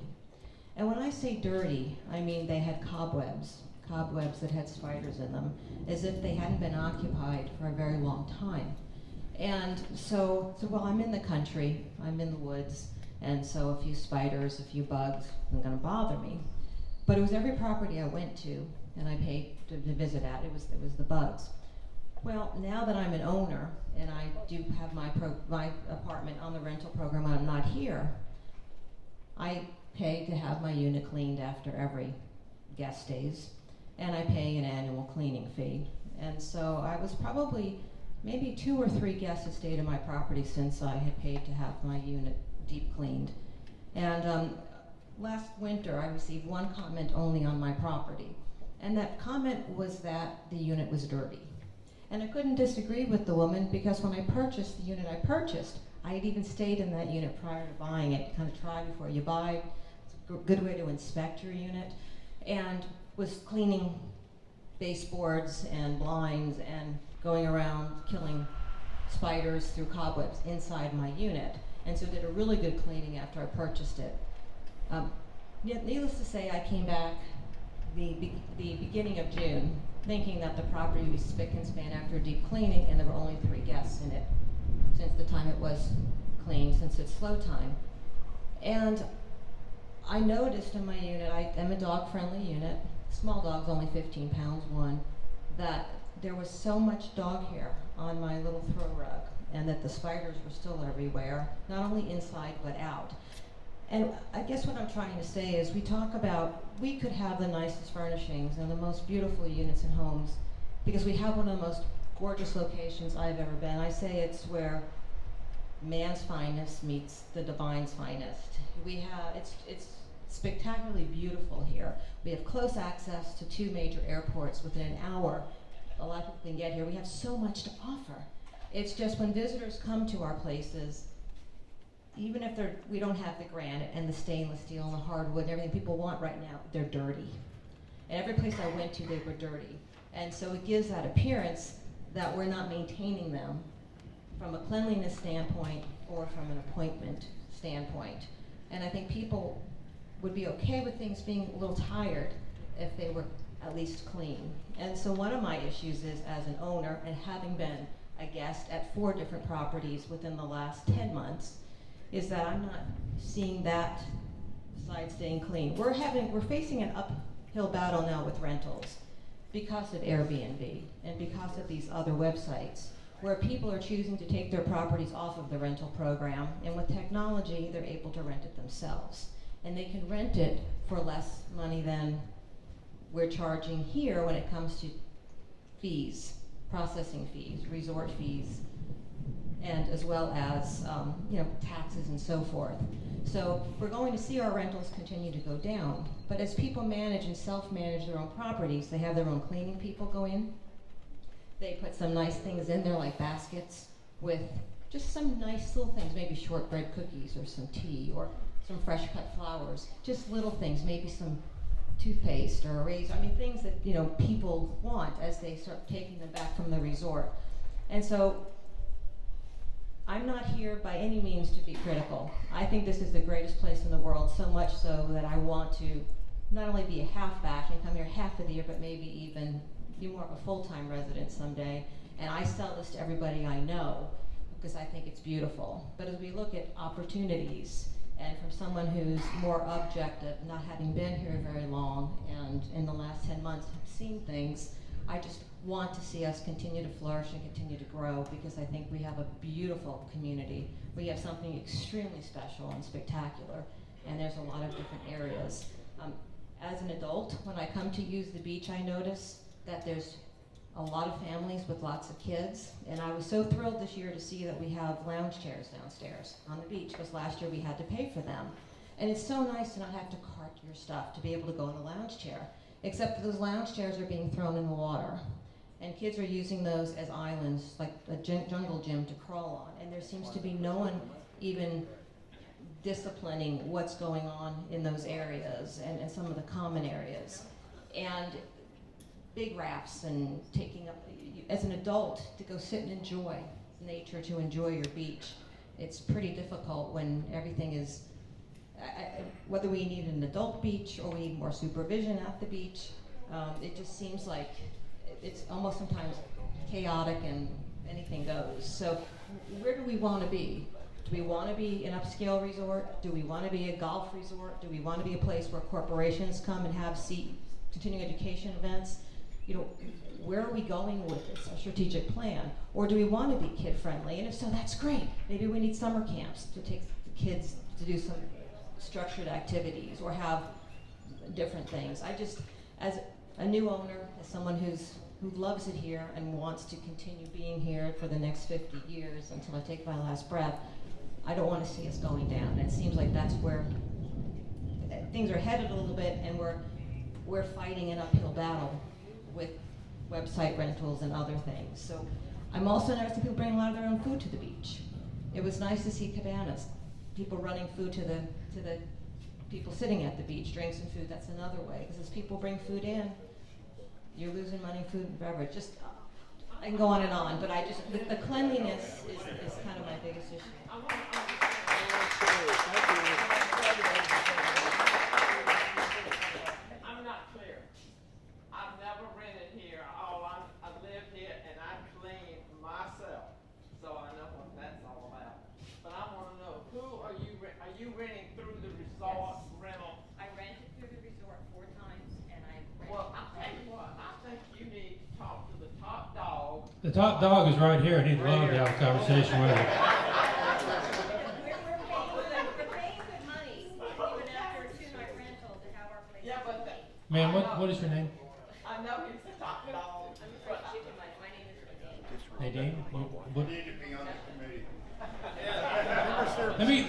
Speaker 14: And when I say dirty, I mean they had cobwebs that had spiders in them, as if they hadn't been occupied for a very long time. And so well, I'm in the country, I'm in the woods, and so a few spiders, a few bugs aren't gonna bother me. But it was every property I went to, and I paid to visit at, it was the bugs. Well, now that I'm an owner, and I do have my apartment on the rental program when I'm not here, I pay to have my unit cleaned after every guest stays, and I pay an annual cleaning fee. And so I was probably maybe 2 or 3 guests had stayed in my property since I had paid to have my unit deep cleaned. And last winter I received 1 comment only on my property, and that comment was that the unit was dirty. And I couldn't disagree with the woman, because when I purchased the unit I had even stayed in that unit prior to buying it, kind of try before you buy. It's a good way to inspect your unit, and was cleaning baseboards and blinds and going around killing spiders through cobwebs inside my unit, and so did a really good cleaning after I purchased it. Needless to say, I came back the beginning of June thinking that the property would be spick and span after a deep cleaning, and there were only 3 guests in it since the time it was cleaned, since it's slow time. And I noticed in my unit, I am a dog-friendly unit, small dogs, only 15 pounds, 1, that there was so much dog hair on my little throw rug, and that the spiders were still everywhere, not only inside but out. And I guess what I'm trying to say is we talk about, we could have the nicest furnishings and the most beautiful units and homes because we have one of the most gorgeous locations I've ever been. I say it's where man's finest meets the divine's finest. We have, it's spectacularly beautiful here. We have close access to 2 major airports within an hour. A lot of people can get here. We have so much to offer. It's just when visitors come to our places, even if we don't have the granite and the stainless steel and the hardwood and everything people want right now, they're dirty. And every place I went to, they were dirty. And so it gives that appearance that we're not maintaining them from a cleanliness standpoint or from an appointment standpoint. And I think people would be okay with things being a little tired if they were at least clean. And so one of my issues is, as an owner and having been a guest at 4 different properties within the last 10 months, is that I'm not seeing that side staying clean. We're facing an uphill battle now with rentals because of Airbnb and because of these other websites where people are choosing to take their properties off of the rental program, and with technology they're able to rent it themselves. And they can rent it for less money than we're charging here when it comes to fees, processing fees, resort fees, and as well as taxes and so forth. So we're going to see our rentals continue to go down. But as people manage and self-manage their own properties, they have their own cleaning people go in. They put some nice things in there like baskets with just some nice little things, maybe shortbread cookies or some tea or some fresh cut flowers, just little things, maybe some toothpaste or a razor. I mean, things that people want as they start taking them back from the resort. And so I'm not here by any means to be critical. I think this is the greatest place in the world, so much so that I want to not only be a halfback and come here half of the year, but maybe even be more of a full-time resident someday. And I sell this to everybody I know because I think it's beautiful. But as we look at opportunities, and from someone who's more objective, not having been here very long, and in the last 10 months have seen things, I just want to see us continue to flourish and continue to grow, because I think we have a beautiful community. We have something extremely special and spectacular, and there's a lot of different areas. As an adult, when I come to use the beach, I notice that there's a lot of families with lots of kids, and I was so thrilled this year to see that we have lounge chairs downstairs on the beach, because last year we had to pay for them. And it's so nice to not have to cart your stuff, to be able to go in a lounge chair, except that those lounge chairs are being thrown in the water. And kids are using those as islands, like a jungle gym to crawl on. And there seems to be no one even disciplining what's going on in those areas and some of the common areas. And big rafts and taking up, as an adult, to go sit and enjoy nature, to enjoy your beach. It's pretty difficult when everything is, whether we need an adult beach or we need more supervision at the beach, it just seems like it's almost sometimes chaotic and anything goes. So where do we want to be? Do we want to be an upscale resort? Do we want to be a golf resort? Do we want to be a place where corporations come and have continuing education events? You know, where are we going with this, our strategic plan? Or do we want to be kid-friendly? And if so, that's great. Maybe we need summer camps to take the kids to do some structured activities or have different things. I just, as a new owner, as someone who loves it here and wants to continue being here for the next 50 years until I take my last breath, I don't want to see us going down. And it seems like that's where things are headed a little bit, and we're fighting an uphill battle with website rentals and other things. So I'm also noticing people bring a lot of their own food to the beach. It was nice to see cabanas, people running food to the people sitting at the beach, drinks and food. That's another way, because as people bring food in, you're losing money, food and beverage. Just, I can go on and on, but I just, the cleanliness is kind of my biggest issue.
Speaker 15: I'm not clear. I've never rented here. I live here and I clean myself, so I know what that's all about. But I want to know, who are you renting through the resort rental?
Speaker 16: I rented through the resort 4 times, and I rented.
Speaker 15: Well, I'll tell you what, I think you need to talk to the top dog.
Speaker 7: The top dog is right here, and he'd love to have a conversation with you.
Speaker 16: We're paying good money, even after a 2-night rental, to have our place.
Speaker 15: Yeah, but
Speaker 7: Ma'am, what is your name?
Speaker 15: I know he's the top dog.
Speaker 16: I'm afraid chicken money. My name is Nadine.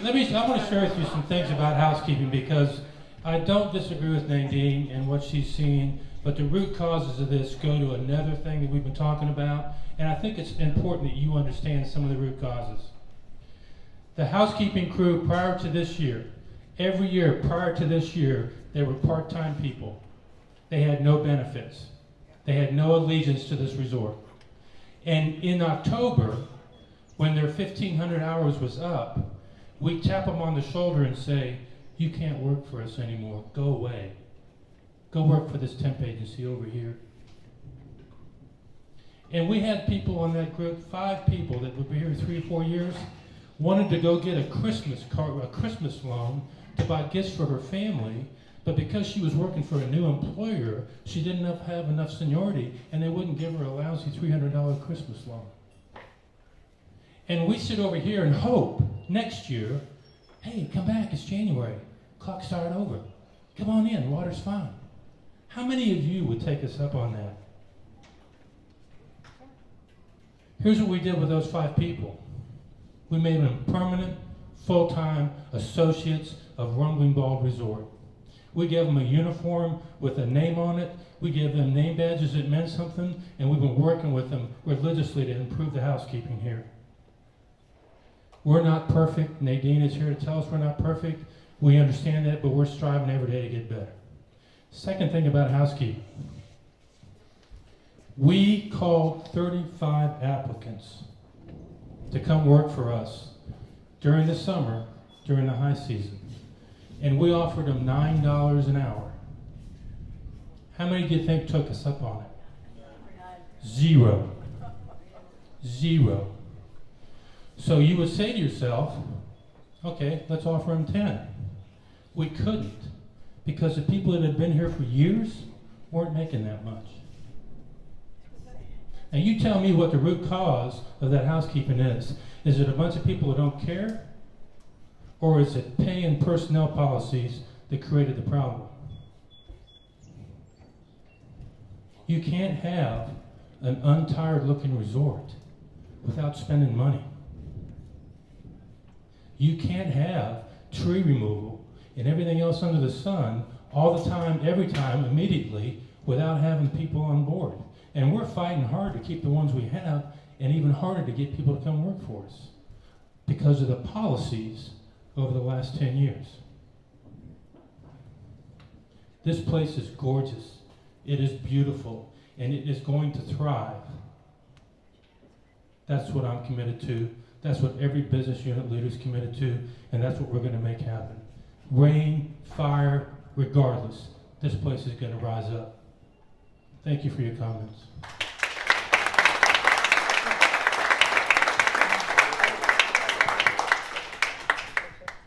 Speaker 7: Nadine? I want to share with you some things about housekeeping, because I don't disagree with Nadine and what she's seeing, but the root causes of this go to another thing that we've been talking about, and I think it's important that you understand some of the root causes. The housekeeping crew prior to this year, every year prior to this year, they were part-time people. They had no benefits. They had no allegiance to this resort. And in October, when their 1,500 hours was up, we tap them on the shoulder and say, you can't work for us anymore, go away. Go work for this temp agency over here. And we had people on that group, 5 people that would be here 3 or 4 years, wanted to go get a Christmas loan to buy gifts for her family, but because she was working for a new employer, she didn't have enough seniority, and they wouldn't give her a lousy $300 Christmas loan. And we sit over here and hope next year, hey, come back, it's January, clock started over. Come on in, water's fine. How many of you would take us up on that? Here's what we did with those 5 people. We made them permanent, full-time associates of Rumbling Bald Resort. We gave them a uniform with a name on it. We gave them name badges that meant something, and we've been working with them religiously to improve the housekeeping here. We're not perfect. Nadine is here to tell us we're not perfect. We understand that, but we're striving every day to get better. Second thing about housekeeping. We called 35 applicants to come work for us during the summer, during the high season. And we offered them $9 an hour. How many do you think took us up on it? 0. 0. So you would say to yourself, okay, let's offer them 10. We couldn't, because the people that had been here for years weren't making that much. Now you tell me what the root cause of that housekeeping is. Is it a bunch of people who don't care? Or is it pay and personnel policies that created the problem? You can't have an untired looking resort without spending money. You can't have tree removal and everything else under the sun all the time, every time, immediately, without having people on board. And we're fighting hard to keep the ones we have, and even harder to get people to come work for us because of the policies over the last 10 years. This place is gorgeous. It is beautiful, and it is going to thrive. That's what I'm committed to. That's what every business unit leader is committed to, and that's what we're going to make happen. Rain, fire, regardless, this place is going to rise up. Thank you for your comments.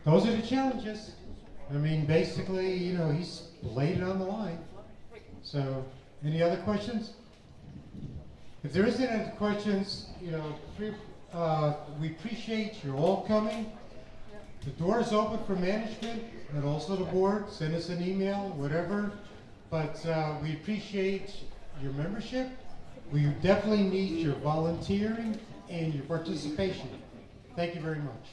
Speaker 1: Those are the challenges. I mean, basically, you know, he's laid it on the line. So, any other questions? If there isn't any questions, you know, we appreciate you all coming. The door is open for management and also the board. Send us an email, whatever. But we appreciate your membership. We definitely need your volunteering and your participation. Thank you very much.